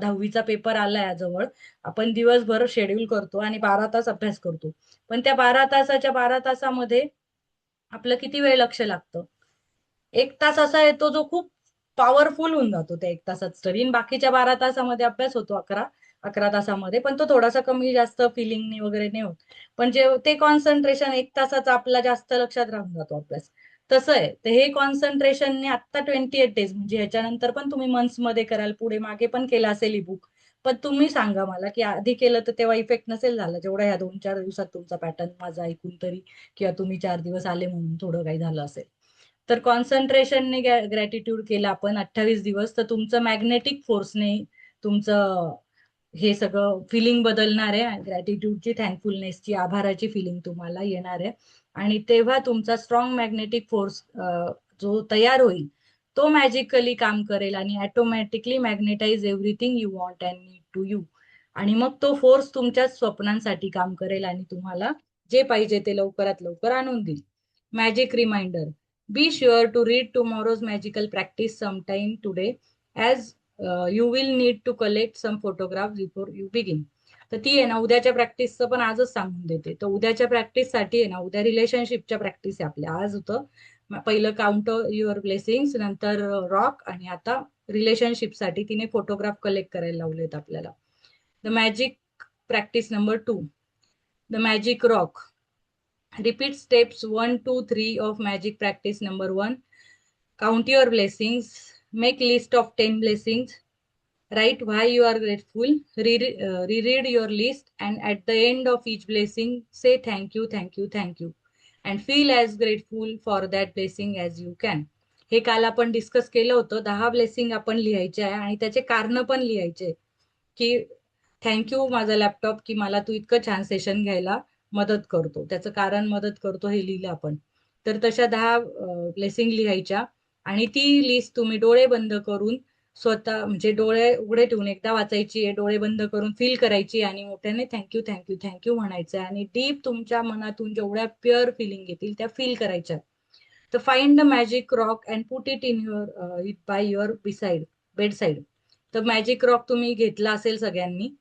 10वीचा पेपर आलाय जवळ, आपण दिवसभर शेड्यूल करतो आणि 12 तास अभ्यास करतो. पण त्या 12 तासामध्ये आपलं किती वेळ लक्ष लागतं? 1 तास असा येतो जो खूप पॉवरफुल होऊन जातो त्या 1 तासात तरी. बाकीच्या 12 तासामध्ये अभ्यास होतो, 11 11 तासामध्ये, पण तो थोडासा कमी जास्त फिलिंगनी वगैरे नाही होत. पण जे ते कॉन्सन्ट्रेशन 1 तासाचा आपला जास्त लक्षात राहून जातो अभ्यास. तसं आहे. तर हे कॉन्सन्ट्रेशनने आता 28 days, म्हणजे ह्याच्यानंतर पण तुम्ही मंथ्स मध्ये कराल, पुढे मागे पण केलं असेल ही बुक. पण तुम्ही सांगा मला की आधी केलं तर तेव्हा इफेक्ट नसेल झाला जेवढा ह्या 2-4 दिवसात तुमचा पॅटर्न माझा ऐकून तरी, किंवा तुम्ही 4 दिवस आले म्हणून थोडं काही झालं असेल. तर कॉन्सन्ट्रेशनने ग्रॅटिट्यूड केलं आपण 28 दिवस, तर तुमचं मॅग्नेटिक फोर्सने तुमचं हे सगळं फिलिंग बदलणार आहे. ग्रॅटिट्यूडची, थँकफुलनेसची, आभाराची फिलिंग तुम्हाला येणार आहे. आणि तेव्हा तुमचा स्ट्रॉंग मॅग्नेटिक फोर्स जो तयार होईल, तो मॅजिकली काम करेल आणि automatically magnetize everything you want and need to you. आणि मग तो फोर्स तुमच्या स्वप्नांसाठी काम करेल आणि तुम्हाला जे पाहिजे ते लवकरात लवकर आणून देईल. Magic reminder. Be sure to read tomorrow's magical practice sometime today, as you will need to collect some photograph before you begin. तर ती आहे ना, उद्याच्या प्रॅक्टिसचं पण आजच सांगून देते. तर उद्याच्या प्रॅक्टिससाठी आहे ना, उद्या रिलेशनशिपच्या प्रॅक्टिस आहे आपल्या. आज होतं पहिलं काउंट युअर ब्लेसिंग्स, नंतर रॉक, आणि आता रिलेशनशिपसाठी तिने फोटोग्राफ कलेक्ट करायला लावलेत आपल्याला. The magic practice number 2, the magic rock. Repeat steps 1, 2, 3 of magic practice number 1. Count your blessings. Make list of 10 blessings. Write why you are grateful. Reread your list, and at the end of each blessing, say thank you, thank you, thank you. And feel as grateful for that blessing as you can. हे काल आपण discuss केलं होतं. 10 blessing आपण लिहायचे आहे आणि त्याचे कारण पण लिहायचे, की थँक्यू माझा लॅपटॉप, की मला तू इतकं छान सेशन घ्यायला मदत करतो, त्याचं कारण मदत करतो हे लिहिलं आपण. तर तशा 10 ब्लेसिंग लिहायच्या आणि ती लिस्ट तुम्ही डोळे बंद करून स्वतः, म्हणजे डोळे उघडे ठेवून एकदा वाचायची आहे, डोळे बंद करून फील करायची आणि मोठ्याने थँक्यू थँक्यू थँक्यू म्हणायचं आणि डीप तुमच्या मनातून जेवढ्या प्युअर फिलिंग येतील त्या फील करायच्या. तर find the magic rock and put it in your it by your bed side. तर मॅजिक रॉक तुम्ही घेतला असेल सगळ्यांनी,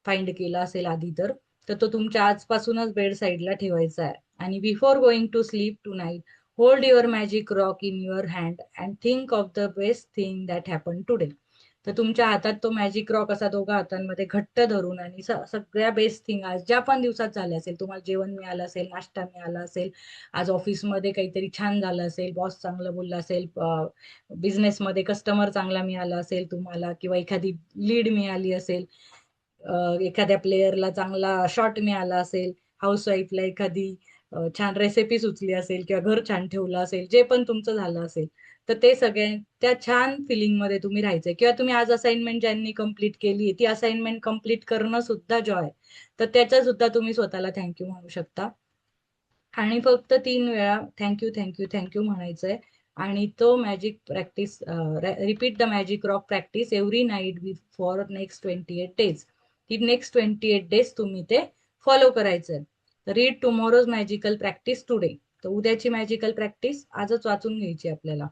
फाइंड केला असेल आधी, तर तो तुमच्या आजपासूनच बेड साईडला ठेवायचा आहे. आणि before going to sleep tonight, hold your magic rock in your hand and think of the best thing that happen today. तर तुमच्या हातात तो मॅजिक रॉक असा दोघा हातांमध्ये घट्ट धरून आणि सगळ्या बेस्ट थिंग आज ज्या पण दिवसात झाल्या असेल, तुम्हाला जेवण मिळालं असेल, नाश्ता मिळाला असेल, आज ऑफिसमध्ये काहीतरी छान झालं असेल, बॉस चांगलं बोलला असेल, बिझनेसमध्ये कस्टमर चांगला मिळाला असेल तुम्हाला, किंवा एखादी लीड मिळाली असेल, एखाद्या प्लेयरला चांगला शॉट मिळाला असेल, हाऊसवाईफला एखादी छान रेसिपी सुचली असेल किंवा घर छान ठेवलं असेल, जे पण तुमचं झालं असेल, तर ते सगळे त्या छान फिलिंगमध्ये तुम्ही राहायचंय. किंवा तुम्ही आज असाइनमेंट ज्यांनी कंप्लीट केली, ती असाइनमेंट कंप्लीट करणं सुद्धा जॉय. तर त्याचा सुद्धा तुम्ही स्वतःला थँक्यू म्हणू शकता. आणि फक्त 3 वेळा थँक्यू, थँक्यू, थँक्यू म्हणायचंय. आणि तो magic practice, repeat the magic rock practice every night for next 28 days. ती नेक्स्ट 28 डेज तुम्ही ते फॉलो करायचंय. Read tomorrow's magical practice today. तर उद्याची मॅजिकल प्रॅक्टिस आजच वाचून घ्यायची आपल्याला.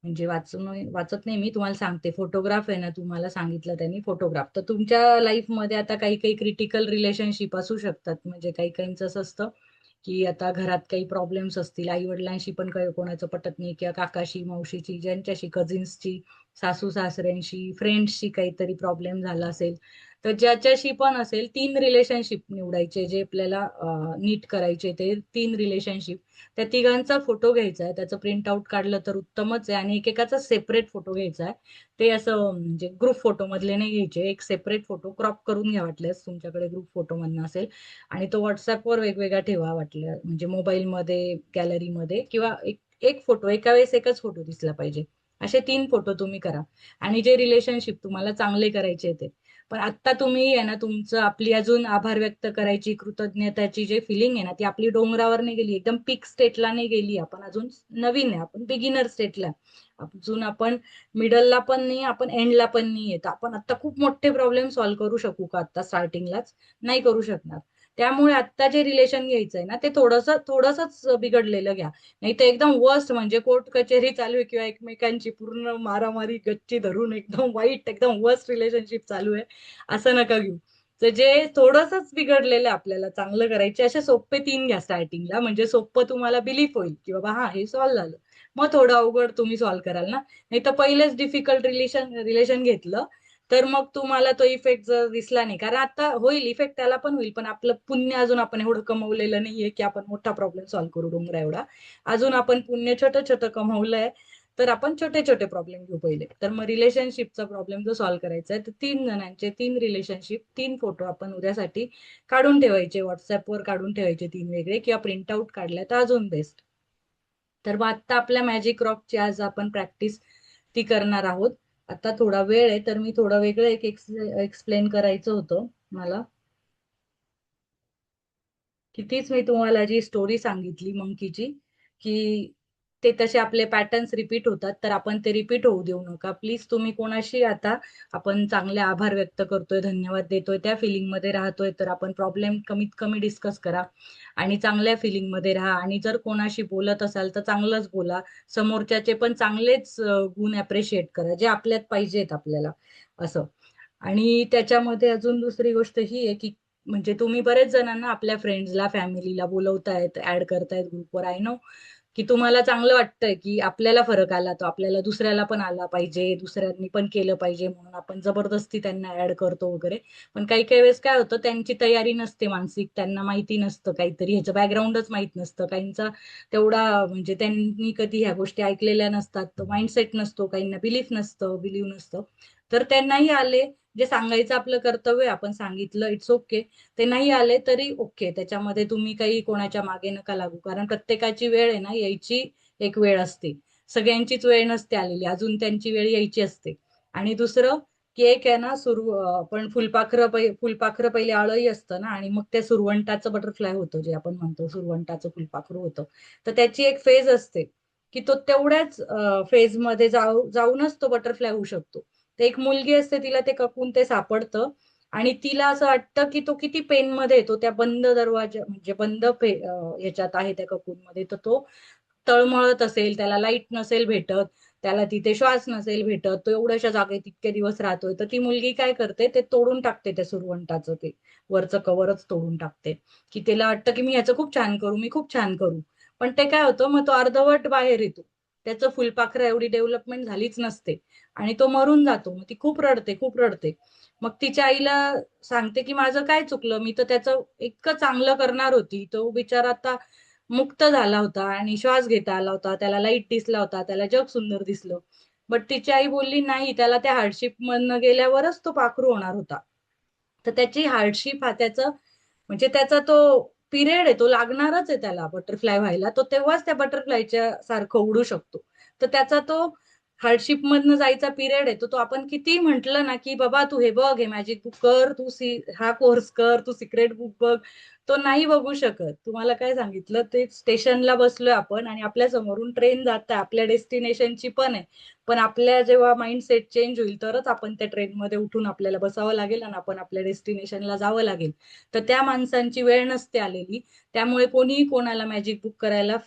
म्हणजे वाचत नाही, मी तुम्हाला सांगते. फोटोग्राफ आहे ना, तुम्हाला सांगितलं त्यांनी फोटोग्राफ. तर तुमच्या लाईफमध्ये आता काही काही क्रिटिकल रिलेशनशिप असू शकतात. म्हणजे काही काहींचं असं असतं की आता घरात काही प्रॉब्लेम्स असतील, आई वडिलांशी पण काही कोणाचं पटत नाही, किंवा काकाशी, मावशीची, ज्यांच्याशी, कझिन्सची, सासू सासऱ्यांशी, फ्रेंड्सशी काहीतरी प्रॉब्लेम झाला असेल. तर ज्याच्याशी पण असेल, 3 रिलेशनशिप निवडायचे जे आपल्याला नीट करायचे. ते 3 रिलेशनशिप, त्या तिघांचा फोटो घ्यायचा आहे. त्याचं प्रिंट आउट काढलं तर उत्तमच आहे. आणि एकेकाचा सेपरेट फोटो घ्यायचा आहे. ते असं म्हणजे ग्रुप फोटो मधले नाही घ्यायचे. एक सेपरेट फोटो क्रॉप करून घ्या वाटल्यास, तुमच्याकडे ग्रुप फोटो मधनं असेल. आणि तो व्हॉट्सअपवर वेगवेगळा ठेवा वाटलं, म्हणजे मोबाईलमध्ये, गॅलरीमध्ये, किंवा एक एक फोटो एका वेळेस एकच फोटो दिसला पाहिजे. असे 3 फोटो तुम्ही करा. आणि जे रिलेशनशिप तुम्हाला चांगले करायचे ते. पण आता तुम्ही आहे ना, तुमचं आपली अजून आभार व्यक्त करायची, कृतज्ञताची जे फिलिंग आहे ना, ती आपली डोंगरावर नाही गेली, एकदम पीक स्टेटला नाही गेली. आपण अजून नवीन आहे, आपण बिगिनर स्टेटला. अजून आपण मिडलला पण नाही, आपण एंडला पण नाही येत. आपण आता खूप मोठे प्रॉब्लेम सॉल्व्ह करू शकू का आता स्टार्टिंगलाच? नाही करू शकणार. त्यामुळे आता जे रिलेशन घ्यायचंय ना, ते थोडंसंच बिघडलेलं घ्या. नाही तर एकदम वर्स्ट, म्हणजे कोर्ट कचेरी चालू आहे, किंवा एकमेकांची पूर्ण मारामारी, गच्ची धरून एकदम वाईट, एकदम वर्स्ट रिलेशनशिप चालू आहे, असं नका घेऊ. तर जे थोडंसंच बिघडलेलं आहे, आपल्याला चांगलं करायचे, असे सोपे 3 घ्या स्टार्टिंगला. म्हणजे सोपं तुम्हाला बिलीफ होईल की बाबा हा, हे सॉल्व्ह झालं. मग थोडं अवघड तुम्ही सॉल्व्ह कराल ना. नाही तर पहिलेच डिफिकल्ट रिलेशन रिलेशन घेतलं, तर मग तुम्हाला तो इफेक्ट जर दिसला नाही, कारण आता होईल इफेक्ट, त्याला पण होईल, पण आपलं पुण्य अजून आपण एवढं कमवलेलं नाहीये की आपण मोठा प्रॉब्लेम सॉल्व्ह करू डोंगरा एवढा. अजून आपण पुण्य छोटं छोटं कमवलंय. तर आपण छोटे छोटे प्रॉब्लेम घेऊ पहिले. तर मग रिलेशनशिपचा प्रॉब्लेम जो सॉल्व्ह करायचा आहे, तर 3 जणांचे 3 रिलेशनशिप, 3 फोटो आपण उद्यासाठी काढून ठेवायचे. व्हॉट्सअपवर काढून ठेवायचे 3 वेगळे, किंवा प्रिंट आउट काढल्या तर अजून बेस्ट. तर मग आता आपल्या मॅजिक रॉकची आज आपण प्रॅक्टिस ती करणार आहोत. आता थोडा वेळ आहे, तर मी थोडं वेगळं एक एक्सप्लेन करायचं होतं मला. की तीच मी तुम्हाला जी स्टोरी सांगितली मंकीची, की ते तसे आपले पॅटर्न्स रिपीट होतात, तर आपण ते रिपीट होऊ देऊ नका प्लीज. तुम्ही कोणाशी आता आपण चांगले आभार व्यक्त करतोय, धन्यवाद देतोय, त्या फिलिंग मध्ये राहतोय, तर आपण प्रॉब्लेम कमीत कमी डिस्कस करा. आणि चांगल्या फिलिंग मध्ये राहा. आणि जर कोणाशी बोलत असाल तर चांगलंच बोला. समोरच्याचे पण चांगलेच गुण अप्रिशिएट करा, जे आपल्यात पाहिजेत आपल्याला, असं. आणि त्याच्यामध्ये अजून दुसरी गोष्ट ही आहे की, म्हणजे तुम्ही बरेच जणांना आपल्या फ्रेंड्सला, फॅमिलीला बोलवतायत, ऍड करतायत ग्रुपवर. आय नो की तुम्हाला चांगलं वाटतंय की आपल्याला फरक आला, तो आपल्याला दुसऱ्याला पण आला पाहिजे, दुसऱ्यांनी पण केलं पाहिजे, म्हणून आपण जबरदस्ती त्यांना ऍड करतो वगैरे. पण काही काही वेळेस काय होतं, त्यांची तयारी नसते मानसिक, त्यांना माहिती नसतं, काहीतरी ह्याचं बॅकग्राऊंडच माहित नसतं काहींचा. तेवढा म्हणजे त्यांनी कधी ह्या गोष्टी ऐकलेल्या नसतात, तो माइंडसेट नसतो, काहींना बिलीफ नसतं, बिलीव्ह नसतं. तर त्यांनाही आले, जे सांगायचं आपलं कर्तव्य आपण सांगितलं, इट्स ओके. ते नाही आले तरी ओके. त्याच्यामध्ये तुम्ही काही कोणाच्या मागे नका लागू, कारण प्रत्येकाची वेळ आहे ना, यायची एक वेळ असते. सगळ्यांचीच वेळ नसते आलेली, अजून त्यांची वेळ यायची असते. आणि दुसरं की एक आहे ना, आपण फुलपाखरं पहिले आळही असतं ना, आणि मग त्या सुरवंटाचं बटरफ्लाय होतं, जे आपण म्हणतो सुरवंटाचं फुलपाखरू होतं. तर त्याची एक फेज असते की तो तेवढ्याच फेज मध्ये जाऊनच तो बटरफ्लाय होऊ शकतो. ते एक मुलगी असते, तिला ते ककून ते सापडतं. आणि तिला असं वाटतं की तो किती पेन मध्ये येतो, त्या बंद दरवाजा, म्हणजे याच्यात आहे त्या ककून मध्ये, तर तो तळमळत असेल, त्याला लाईट नसेल भेटत, त्याला तिथे श्वास नसेल भेटत, तो एवढ्याशा जागेत इतके दिवस राहतोय. तर ती मुलगी काय करते, ते तोडून टाकते, त्या सुरवंटाचं ते वरचं कवरच तोडून टाकते. की तिला वाटतं की मी ह्याचं खूप छान करू, मी खूप छान करू. पण ते काय होतं, मग तो अर्धवट बाहेर येतो. त्याचं फुलपाखरं एवढी डेव्हलपमेंट झालीच नसते. आणि तो मरून जातो. मग ती खूप रडते, खूप रडते. मग तिच्या आईला सांगते की माझं काय चुकलं, मी तर त्याचं इतकं चांगलं करणार होती, तो बिचारा आता मुक्त झाला होता, आणि श्वास घेता आला होता, त्याला लाईट दिसला होता, त्याला जग सुंदर दिसलं. बट तिची आई बोलली नाही, त्याला त्या हार्डशिप मधनं गेल्यावरच तो पाखरू होणार होता. तर त्याची हार्डशिप हा त्याचा म्हणजे त्याचा तो पिरियड आहे, तो लागणारच आहे त्याला बटरफ्लाय व्हायला. तो तेव्हाच त्या बटरफ्लायच्या सारखं उडू शकतो. तर त्याचा तो हार्डशिप मधनं जायचा पिरियड आहे. तो आपण किती म्हंटल ना की बाबा तू हे बघ, हे मॅजिक बुक कर, हा कोर्स कर, तू सिक्रेट बुक बघ, तो नाही बघू शकत. तुम्हाला काय सांगितलं, ते स्टेशनला बसलोय आपण आणि आपल्या समोरून ट्रेन जात आहे, आपल्या डेस्टिनेशनची पण आहे. पण आपल्या जेव्हा माइंडसेट चेंज होईल तरच आपण त्या ट्रेनमध्ये उठून आपल्याला बसावं लागेल आणि आपण आपल्या डेस्टिनेशनला जावं लागेल. तर त्या माणसांची वेळ नसते आलेली. त्यामुळे कोणीही कोणाला मॅजिक बुक करायला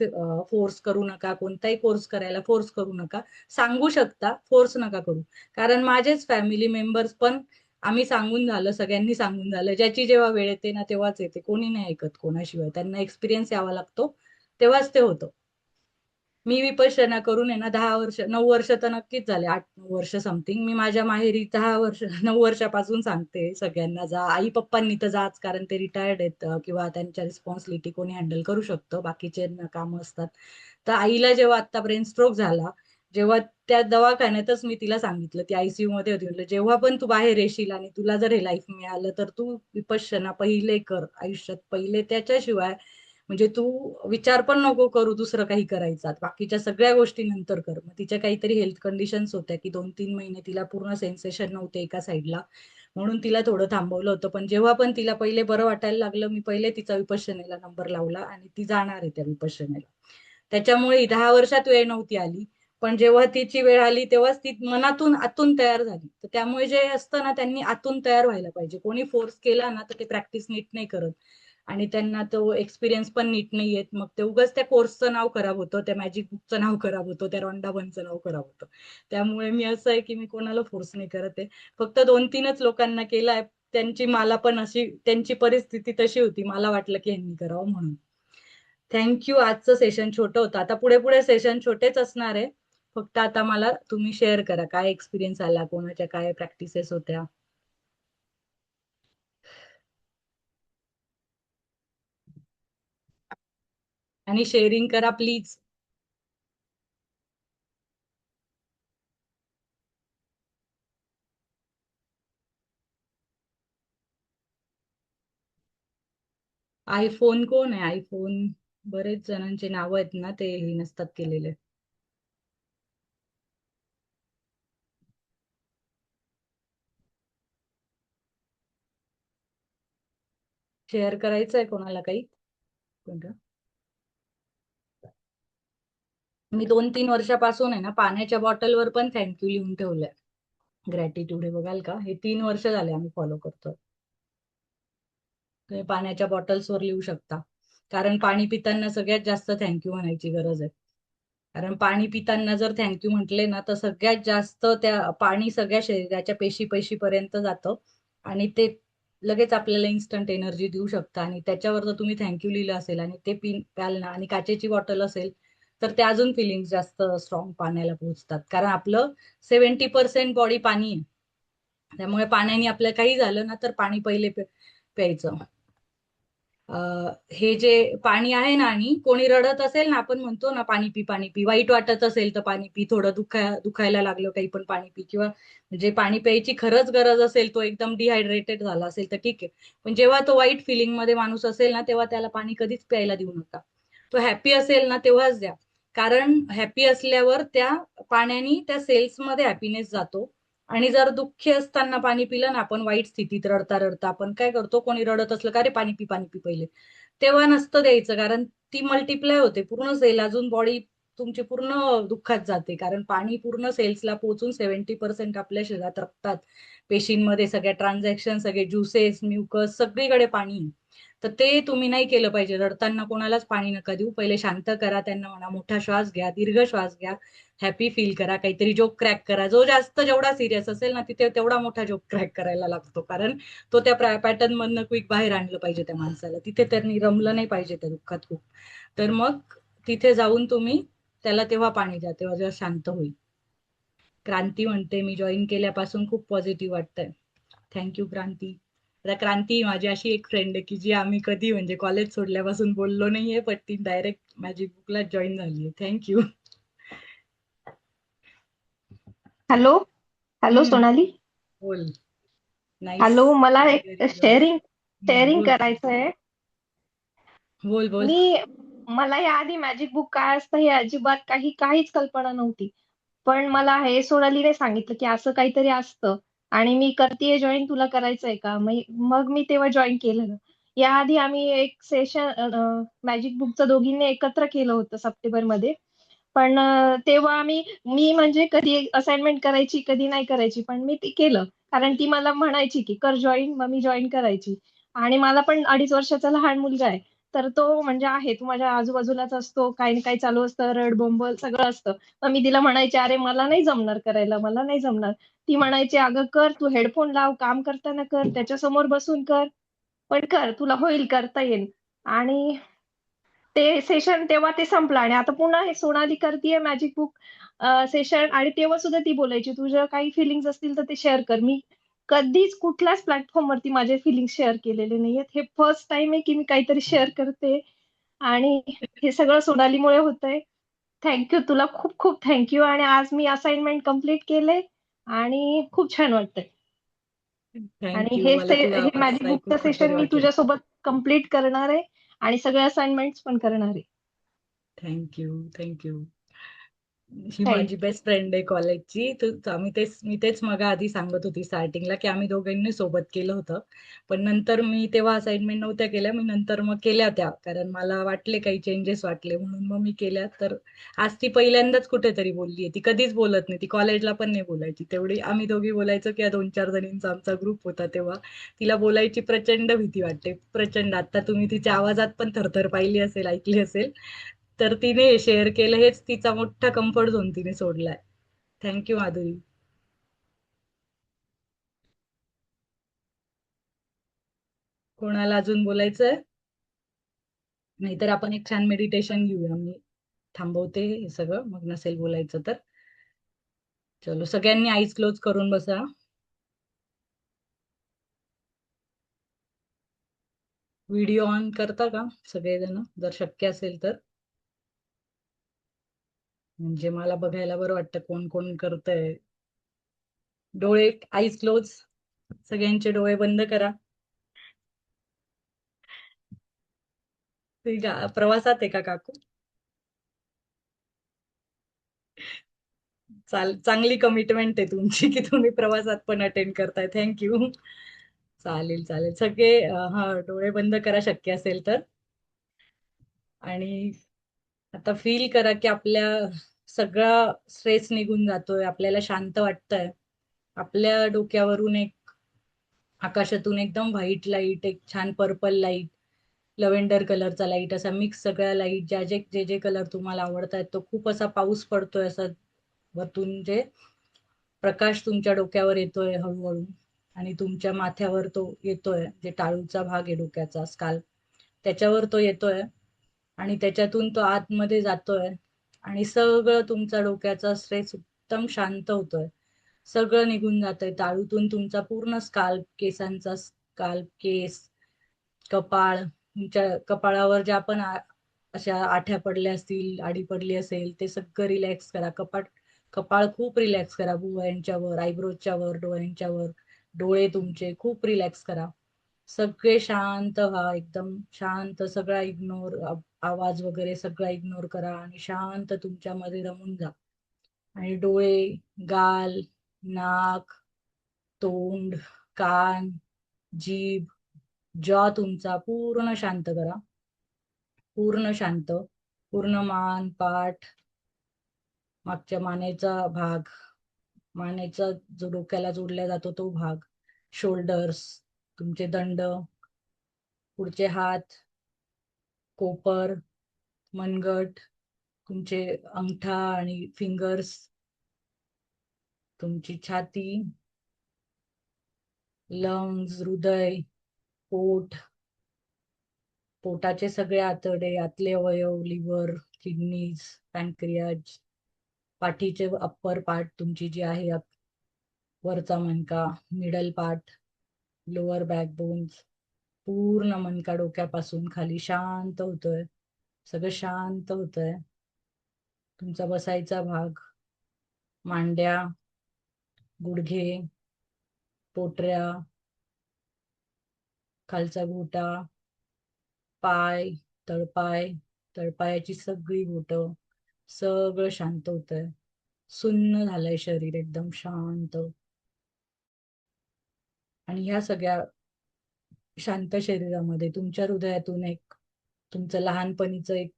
फोर्स करू नका, कोणताही कोर्स करायला फोर्स करू नका. सांगू शकता, फोर्स नका करू. कारण माझेच फॅमिली मेंबर्स पण, आम्ही सांगून झालं, सगळ्यांनी सांगून झालं, ज्याची जेव्हा वेळ येते ना तेव्हाच येते. कोणी नाही ऐकत कोणाशिवाय. त्यांना एक्सपिरियन्स यावा लागतो, तेव्हाच ते होतं. मी विपश्यना करून आहे ना 10 वर्ष, 9 वर्ष तर नक्कीच झाले, 8-9 वर्ष समथिंग. मी माझ्या माहेरी 10 वर्ष, 9 वर्षापासून सांगते सगळ्यांना, जा. आई पप्पांनी तर जाच, कारण ते रिटायर्ड आहेत किंवा त्यांच्या रिस्पॉन्सिबिलिटी कोणी हँडल करू शकतं, बाकीचे काम असतात. तर आईला जेव्हा आता ब्रेन स्ट्रोक झाला, जेव्हा त्या दवाखान्यातच मी तिला सांगितलं, ती आयसीयू मध्ये होती, म्हटलं जेव्हा पण तू बाहेर येशील आणि तुला जर हे लाईफ मिळालं तर तू विपश्यना पहिले कर आयुष्यात, पहिले. त्याच्याशिवाय म्हणजे तू विचार पण नको करू दुसरं काही करायचा, बाकीच्या सगळ्या गोष्टी नंतर कर. मग तिच्या काहीतरी हेल्थ कंडिशन्स होत्या की 2-3 महिने तिला पूर्ण सेन्सेशन नव्हते एका साईडला, म्हणून तिला थोडं थांबवलं होतं. पण जेव्हा पण तिला पहिले बरं वाटायला लागलं, मी पहिले तिचा विपश्यनेला नंबर लावला आणि ती जाणार आहे त्या विपश्यनेला. त्याच्यामुळे 10 वर्षात वेळ नव्हती आली, पण जेव्हा तिची वेळ आली तेव्हाच ती मनातून आतून तयार झाली. तर त्यामुळे जे असतं ना, त्यांनी आतून तयार व्हायला पाहिजे. कोणी फोर्स केला ना तर ते प्रॅक्टिस नीट नाही करत आणि त्यांना तो एक्सपिरियन्स पण नीट नाही येत. मग ते उगाच त्या कोर्सचं नाव खराब होतं, त्या मॅजिक बुकचं नाव खराब होतं, त्या रॉन्डा बनचं नाव खराब होतं. त्यामुळे मी असं आहे की मी कोणाला फोर्स नाही करत आहे. फक्त 2-3च लोकांना केलाय. त्यांची मला पण अशी, त्यांची परिस्थिती तशी होती, मला वाटलं की यांनी करावं म्हणून. थँक्यू. आजचं सेशन छोटं होतं, आता पुढे पुढे सेशन छोटेच असणार आहे. फक्त आता मला तुम्ही शेअर करा काय एक्सपिरियन्स आला, कोणाच्या काय प्रॅक्टिसेस होत्या. आणि शेअरिंग करा प्लीज. आयफोन कोण आहे आयफोन? बरेच जणांचे नाव आहेत ना, ते हे नसतात केलेले. शेअर करायचं आहे कोणाला काही? कोणतं? मी 2-3 वर्षापासून आहे ना पाण्याच्या बॉटलवर पण थँक्यू लिहून ठेवलंय. ग्रॅटिट्यूड हे बघाल का, हे 3 वर्ष झाले आम्ही फॉलो करतोय. तुम्ही पाण्याच्या बॉटल्सवर लिहू शकता. कारण पाणी पिताना सगळ्यात जास्त थँक्यू म्हणायची गरज आहे. कारण पाणी पिताना जर थँक्यू म्हटले ना तर सगळ्यात जास्त त्या पाणी सगळ्या शरीराच्या पेशी पेशी पर्यंत जातं आणि ते लगेच आपल्याला इन्स्टंट एनर्जी देऊ शकतं. आणि त्याच्यावर जर तुम्ही थँक्यू लिहिलं असेल आणि ते प्याल ना, आणि काचेची बॉटल असेल तर ते अजून फिलिंग जास्त स्ट्रॉंग पाण्याला पोहोचतात. कारण आपलं 70% बॉडी पाणी आहे. त्यामुळे पाण्याने आपलं काही झालं ना तर पाणी पहिले प्यायचं. हे जे पाणी आहे ना, आणि कोणी रडत असेल ना, आपण म्हणतो ना पाणी पी पाणी पी, वाईट वाटत असेल तर पाणी पी, थोडं दुखायला लागलं काही पण पाणी पी, किंवा म्हणजे पाणी प्यायची खरंच गरज असेल, तो एकदम डिहायड्रेटेड झाला असेल तर ठीक आहे. पण जेव्हा तो वाईट फिलिंग मध्ये माणूस असेल ना तेव्हा त्याला पाणी कधीच प्यायला देऊ नका. तो हॅपी असेल ना तेव्हाच द्या. कारण हॅपी असल्यावर त्या पाण्याने त्या सेल्स मध्ये हॅपीनेस जातो. आणि जर दुःखी असताना पाणी पिलं ना आपण, वाईट स्थितीत रडता रडता, आपण काय करतो, कोणी रडत असलं का रे पाणी पी पाणी पी पहिले, तेव्हा नसतं द्यायचं. कारण ती मल्टिप्लाय होते पूर्ण सेल, अजून बॉडी तुमची पूर्ण दुःखात जाते. कारण पाणी पूर्ण सेल्सला पोहोचून 70% आपल्या शरीरात, रक्तात, पेशींमध्ये, सगळ्या ट्रान्झॅक्शन, सगळे ज्युसेस, म्युकस, सगळीकडे पाणी आहे. तर ते तुम्ही नाही केलं पाहिजे. रडताना कोणालाच पाणी नका देऊ. पहिले शांत करा त्यांना, म्हणा मोठा श्वास घ्या, दीर्घ श्वास घ्या, हॅपी फील करा, काहीतरी जोक क्रॅक करा. जो जास्त जेवढा सिरियस असेल ना तिथे तेवढा मोठा जोक क्रॅक करायला लागतो. कारण तो त्या पॅटर्न मधनं क्विक बाहेर आणलं पाहिजे त्या माणसाला, तिथे त्यांनी रमलं नाही पाहिजे त्या दुःखात खूप. तर मग तिथे जाऊन तुम्ही त्याला तेव्हा पाणी द्या, तेव्हा जेव्हा शांत होईल. क्रांती म्हणते, मी जॉईन केल्यापासून खूप पॉझिटिव्ह वाटतंय. थँक्यू क्रांती. आता क्रांती माझी अशी एक फ्रेंड आहे की जी आम्ही कधी म्हणजे कॉलेज सोडल्यापासून बोललो नाहीये, पण ती डायरेक्ट मॅजिक बुकला जॉईन झाली आहे. थँक्यू. हॅलो. हॅलो हम्म. सोनाली. बोल. नाईस. हॅलो, मला एक व्हेरी गुड. शेअरिंग शेअरिंग बोल करायचं आहे. बोल बोल. मी मला याआधी मॅजिक बुक काय असतं हे अजिबात काहीच कल्पना नव्हती. पण मला हे सोनालीने सांगितलं की असं काहीतरी असतं आणि मी करतेय जॉईन, तुला करायचंय का? मग मी तेव्हा जॉईन केलं. याआधी आम्ही एक सेशन मॅजिक बुकचं दोघींनी एकत्र केलं होतं सप्टेंबरमध्ये. पण तेव्हा मी म्हणजे कधी असाइनमेंट करायची कधी नाही करायची, पण मी ते केलं. कारण ती मला म्हणायची की कर जॉईन, मग मी जॉईन करायची. आणि मला पण 2.5 वर्षाचा लहान मुलगा आहे. तर तो म्हणजे आहे, तो माझ्या आजूबाजूलाच असतो, काही ना काही चालू असतं, रडबोंबल सगळं असतं. मग मी तिला म्हणायचे, अरे मला नाही जमणार करायला, मला नाही जमणार. ती म्हणायची, अगं कर, तू हेडफोन लाव, काम करताना कर, त्याच्या समोर बसून कर, पण कर, तुला होईल, करता येईल. आणि ते सेशन तेव्हा ते संपलं आणि आता पुन्हा हे सोनाली करतीये मॅजिक बुक सेशन. आणि तेव्हा सुद्धा ती बोलायची, तुझ्या काही फिलिंग्स असतील तर ते शेअर कर. मी कधीच कुठल्याच प्लॅटफॉर्म वरती माझे फिलिंग्स शेअर केलेले नाहीयेत. हे फर्स्ट टाइम आहे की मी काहीतरी शेअर करते. आणि हे सगळं सोनालीमुळे होतंय. थँक्यू, तुला खूप खूप थँक्यू. आणि आज मी असाइनमेंट कम्प्लीट केले आणि खूप छान वाटतंय. आणि थँक्यू. मला तुझा हे आवाज मॅजिक ऐकून बुकचं खूप सेशन बरं मी वाटलं. तुझ्यासोबत कम्प्लीट करणार आहे आणि सगळे असाइनमेंट्स पण करणार आहे. Thank you thank you. ही माझी थँक्यू. बेस्ट फ्रेंड आहे कॉलेजची. तर मी तेच मग आधी सांगत होती स्टार्टिंगला की आम्ही दोघांनी सोबत केलं होतं. पण नंतर मी तेव्हा असाइनमेंट नव्हत्या केल्या, मी नंतर मग केल्या त्या, कारण मला वाटले काही चेंजेस वाटले म्हणून मग मी केल्या. तर आज ती पहिल्यांदाच कुठेतरी बोलली. ती कधीच बोलत नाही, ती कॉलेजला पण नाही बोलायची. तेवढी आम्ही दोघी बोलायचो की 2-4 जणींचा आमचा ग्रुप होता तेव्हा. तिला बोलायची प्रचंड भीती वाटते, प्रचंड. आता तुम्ही तिच्या आवाजात पण थरथर पाहिली असेल, ऐकली असेल. तर तिने शेअर केलं, हेच तिचा मोठा कम्फर्ट झोन तिने सोडलाय. थँक्यू माधुरी. कोणाला अजून बोलायचंय? नाहीतर आपण एक छान मेडिटेशन घेऊया. मी थांबवते हे सगळं, मग नसेल बोलायचं तर. चलो, सगळ्यांनी आईज क्लोज करून बसा. व्हिडिओ ऑन करता का सगळेजण, जर शक्य असेल तर? म्हणजे मला बघायला बरं वाटतं कोण कोण करतंय. डोळे, आईज क्लोज. सगळ्यांचे डोळे बंद करा. प्रवासात आहे का काकू? चांगली कमिटमेंट आहे तुमची की तुम्ही प्रवासात पण अटेंड करताय. थँक्यू. चालेल चालेल, सगळे हा डोळे बंद करा शक्य असेल तर. आणि आता फील करा की आपल्या सगळा स्ट्रेस निघून जातोय, आपल्याला शांत वाटतंय. आपल्या डोक्यावरून एक, आकाशातून एकदम व्हाईट लाईट, एक छान पर्पल लाईट, लव्हेंडर कलरचा लाईट, असा मिक्स सगळ्या लाईट, जे जे कलर तुम्हाला आवडतायत, तो खूप असा पाऊस पडतोय असा वरतून, जे प्रकाश तुमच्या डोक्यावर येतोय हळूहळू. आणि तुमच्या माथ्यावर तो येतोय, जे टाळूचा भाग आहे डोक्याचा, स्काल्प, त्याच्यावर तो येतोय. आणि त्याच्यातून तो आतमध्ये जातोय. आणि सगळं तुमचा डोक्याचा स्ट्रेस एकदम शांत होतोय. सगळं निघून जातंय टाळूतून. तुमचा पूर्ण स्काल्प, केसांचा स्काल्प, केस, कपाळ, तुमच्या कपाळावर ज्या पण अशा आठ्या पडल्या असतील, आडी पडली असेल, ते सगळं रिलॅक्स करा. कपाळ खूप रिलॅक्स करा. भुवयांच्या वर, आयब्रोजच्या वर, डोळ्यांच्या वर. डोळे तुमचे खूप रिलॅक्स करा. सगळे शांत व्हा, एकदम शांत. सगळा इग्नोर, आवाज वगैरे सगळा इग्नोर करा आणि शांत तुमच्यामध्ये रमून जा. आणि डोळे, गाल, नाक, तोंड, कान, जीभ, जॉ तुमचा पूर्ण शांत करा. पूर्ण शांत. पूर्ण मान, पाठ, मागच्या मानेचा भाग, मानेचा जो डोक्याला जोडला जातो तो भाग, शोल्डर्स, तुमचे दंड, पुढचे हात, कोपर, मनगट, तुमचे अंगठा आणि फिंगर्स, तुमची छाती, लंग्स, हृदय, पोट, पोटाचे सगळे आतडे, आतले अवयव, लिव्हर, किडनीज, पॅनक्रियाज, पाठीचे अप्पर पार्ट तुमची जी आहे, वरचा मणका, मिडल पार्ट, लोअर बॅकबोन्स, पूर्ण मणका डोक्यापासून खाली शांत होतोय. सगळं शांत होतंय. तुमचा बसायचा भाग, मांड्या, गुडघे, पोटऱ्या, खालचा घोटा, पाय, तळपाय, तळपायाची सगळी बोटं, सगळं शांत होतंय. सुन्न झालंय शरीर, एकदम शांत. आणि ह्या सगळ्या शांत शरीरामध्ये तुमच्या हृदयातून एक तुमचं लहानपणीचं एक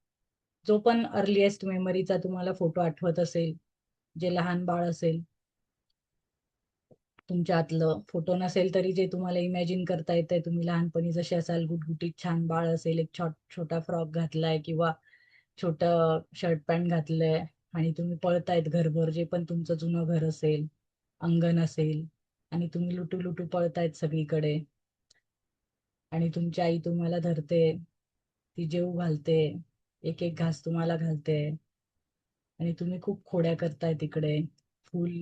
जो पण अर्लिएस्ट मेमरीचा तुम्हाला फोटो आठवत असेल, जे लहान बाळ असेल तुमच्या आतलं, फोटो नसेल तरी जे तुम्हाला इमॅजिन करता येतंय, तुम्ही लहानपणी जसे असाल, गुटगुटीत छान बाळ असेल, एक छोटा फ्रॉक घातलाय किंवा छोटं शर्ट पॅन्ट घातलंय आणि तुम्ही पळतायत घरभर, जे पण तुमचं जुनं घर असेल, अंगण असेल, आणि तुम्ही लुटू लुटू पळतायत सगळीकडे. आणि तुमची आई तुम्हाला धरते, ती जेवू घालते, एक एक घास तुम्हाला घालते, आणि तुम्ही खूप खोड्या करताय तिकडे. फुल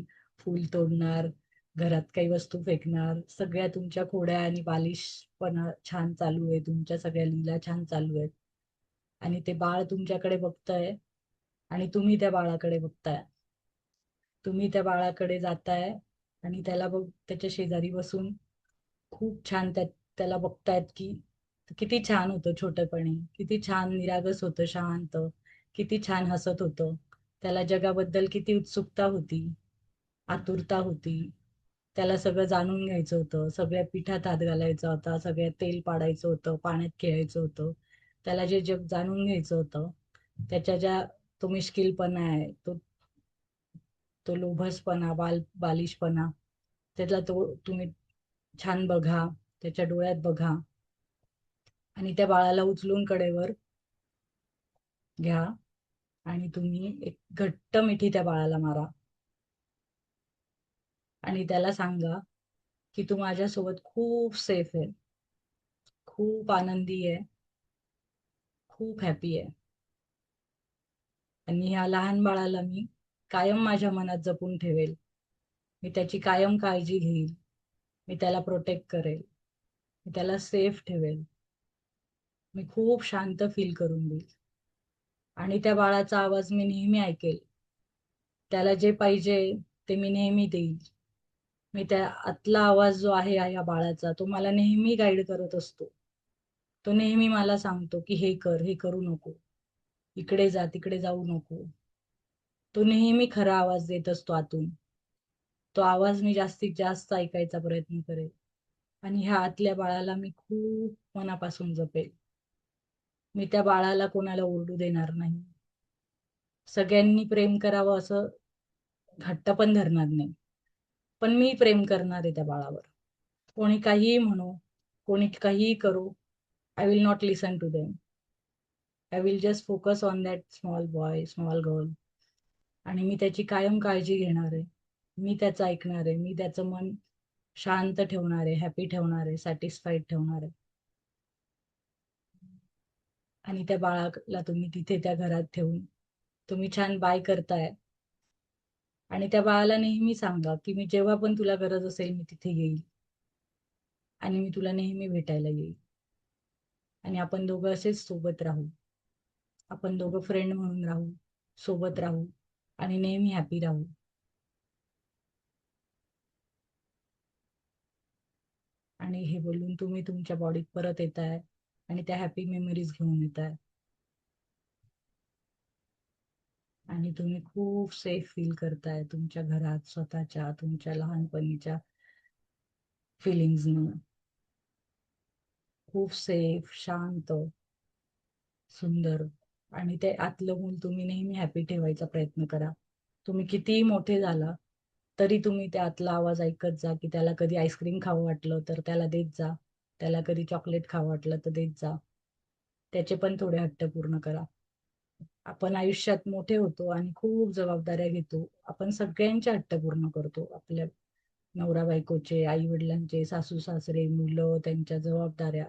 फुल तोडणार, घरात काही वस्तू फेकणार, सगळ्या तुमच्या खोड्या आणि बालिशपणा छान चालू आहे, तुमच्या सगळ्या लीला छान चालू आहेत. आणि ते बाळ तुमच्याकडे बघतंय आणि तुम्ही त्या बाळाकडे बघताय. तुम्ही त्या बाळाकडे जाताय आणि त्याला बघ, त्याच्या शेजारी बसून खूप छान त्याला बघतायत की किती छान होतं छोटपणी, किती छान निरागस होतं, शांत, किती छान हसत होतं. त्याला जगाबद्दल किती उत्सुकता होती, आतुरता होती. त्याला सगळं जाणून घ्यायचं होतं, सगळ्या पिठात हात घालायचा होता, सगळ्या तेल पाडायचं होतं, पाण्यात खेळायचं होतं. त्याला जे जग जाणून घ्यायचं होतं, त्याच्या ज्या तो मिश्किलपणा आहे, तो लोभसपणा, बालिशपणा, त्यातला तो तुम्ही छान बघा, त्याच्या डोळ्यात बघा. आणि त्या बाळाला उचलून कडेवर घ्या आणि तुम्ही एक घट्ट मिठी त्या बाळाला मारा आणि त्याला सांगा की तू माझ्यासोबत खूप सेफ आहे, खूप आनंदी आहे, खूप हॅपी आहे. आणि ह्या लहान बाळाला मी कायम माझ्या मनात जपून ठेवेल. मी त्याची कायम काळजी घेईल. मी त्याला प्रोटेक्ट करेल. मी त्याला सेफ ठेवेल. मी खूप शांत फील करून देईल. आणि त्या बाळाचा आवाज मी नेहमी ऐकेल. त्याला जे पाहिजे ते मी नेहमी देईल. मी त्या आतला आवाज जो आहे या बाळाचा, तो मला नेहमी गाईड करत असतो. तो नेहमी मला सांगतो की हे कर, हे करू नको, इकडे जा, तिकडे जाऊ नको. तो नेहमी खरा आवाज देत असतो आतून. तो आवाज मी जास्तीत जास्त ऐकायचा प्रयत्न करेल. आणि ह्या आतल्या बाळाला मी खूप मनापासून जपेल. मी त्या बाळाला कोणाला ओरडू देणार नाही. सगळ्यांनी प्रेम करावं असं घट्ट पण धरणार नाही. पण मी प्रेम करणार आहे त्या बाळावर. कोणी काहीही म्हणो, कोणी काहीही करो, I will not listen to them. I will just focus on that small boy, small girl. आणि मी त्याची कायम काळजी घेणार आहे. मी त्याचं ऐकणार आहे. मी त्याचं मन शांत ठेवणार आहे, हॅपी ठेवणार आहे, सॅटिस्फाईड ठेवणार आहे. आणि त्या बाळाला तुम्ही तिथे त्या घरात ठेवून तुम्ही छान बाय करताय. आणि त्या बाळाला नेहमी सांगा की मी जेव्हा पण तुला गरज असेल मी तिथे येईल आणि मी तुला नेहमी भेटायला येईल. आणि आपण दोघं असेच सोबत राहू. आपण दोघं फ्रेंड म्हणून राहू, सोबत राहू आणि नेहमी हॅपी राहू. आणि हे बोलून तुम्ही तुमच्या बॉडीत परत येताय आणि त्या हॅपी मेमरीज घेऊन येताय. आणि तुम्ही खूप सेफ फील करताय तुमच्या घरात, स्वतःच्या तुमच्या लहानपणीच्या फिलिंग्जनं. खूप सेफ, शांत, सुंदर. आणि ते आतलं मूल तुम्ही नेहमी हॅपी ठेवायचा प्रयत्न करा. तुम्ही कितीही मोठे झाला तरी तुम्ही त्या आतला आवाज ऐकत जा की त्याला कधी आईस्क्रीम खावं वाटलं तर त्याला देत जा. त्याला कधी चॉकलेट खावं वाटलं तर देत जा. त्याचे पण थोडे हट्ट पूर्ण करा. आपण आयुष्यात मोठे होतो आणि खूप जबाबदाऱ्या घेतो. आपण सगळ्यांचे हट्ट पूर्ण करतो. आपल्या नवरा बायकोचे, आई वडिलांचे, सासू सासरे, मुलं, त्यांच्या जबाबदाऱ्या.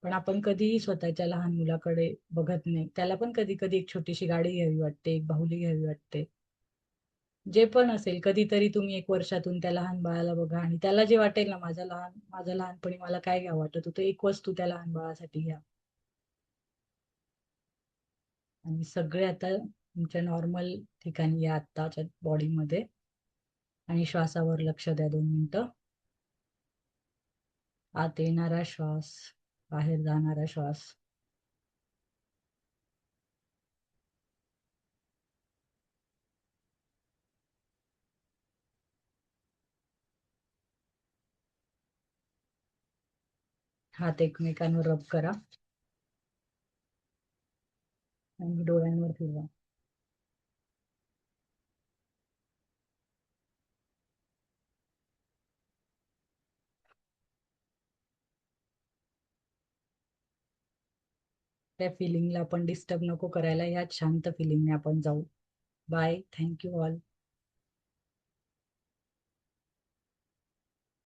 पण आपण कधीही स्वतःच्या लहान मुलाकडे बघत नाही. त्याला पण कधी कधी एक छोटीशी गाडी घ्यावी वाटते, एक बाहुली घ्यावी वाटते. जे पण असेल, कधीतरी तुम्ही 1 वर्षातून त्या लहान बाळाला बघा आणि त्याला जे वाटेल ना, माझ्या लहानपणी मला काय घ्यावं वाटत होतं, एक वस्तू त्या लहान बाळासाठी घ्या. आणि सगळे आता तुमच्या नॉर्मल ठिकाणी या आत्ताच्या बॉडीमध्ये. आणि श्वासावर लक्ष द्या 2 मिनिटं. आत येणारा श्वास, बाहेर जाणारा श्वास. हात एकमेकांवर रब करा आणि डोळ्यांवर फिरवा. त्या फिलिंगला आपण डिस्टर्ब नको करायला. ह्या शांत फिलिंगने आपण जाऊ. बाय. Thank you all.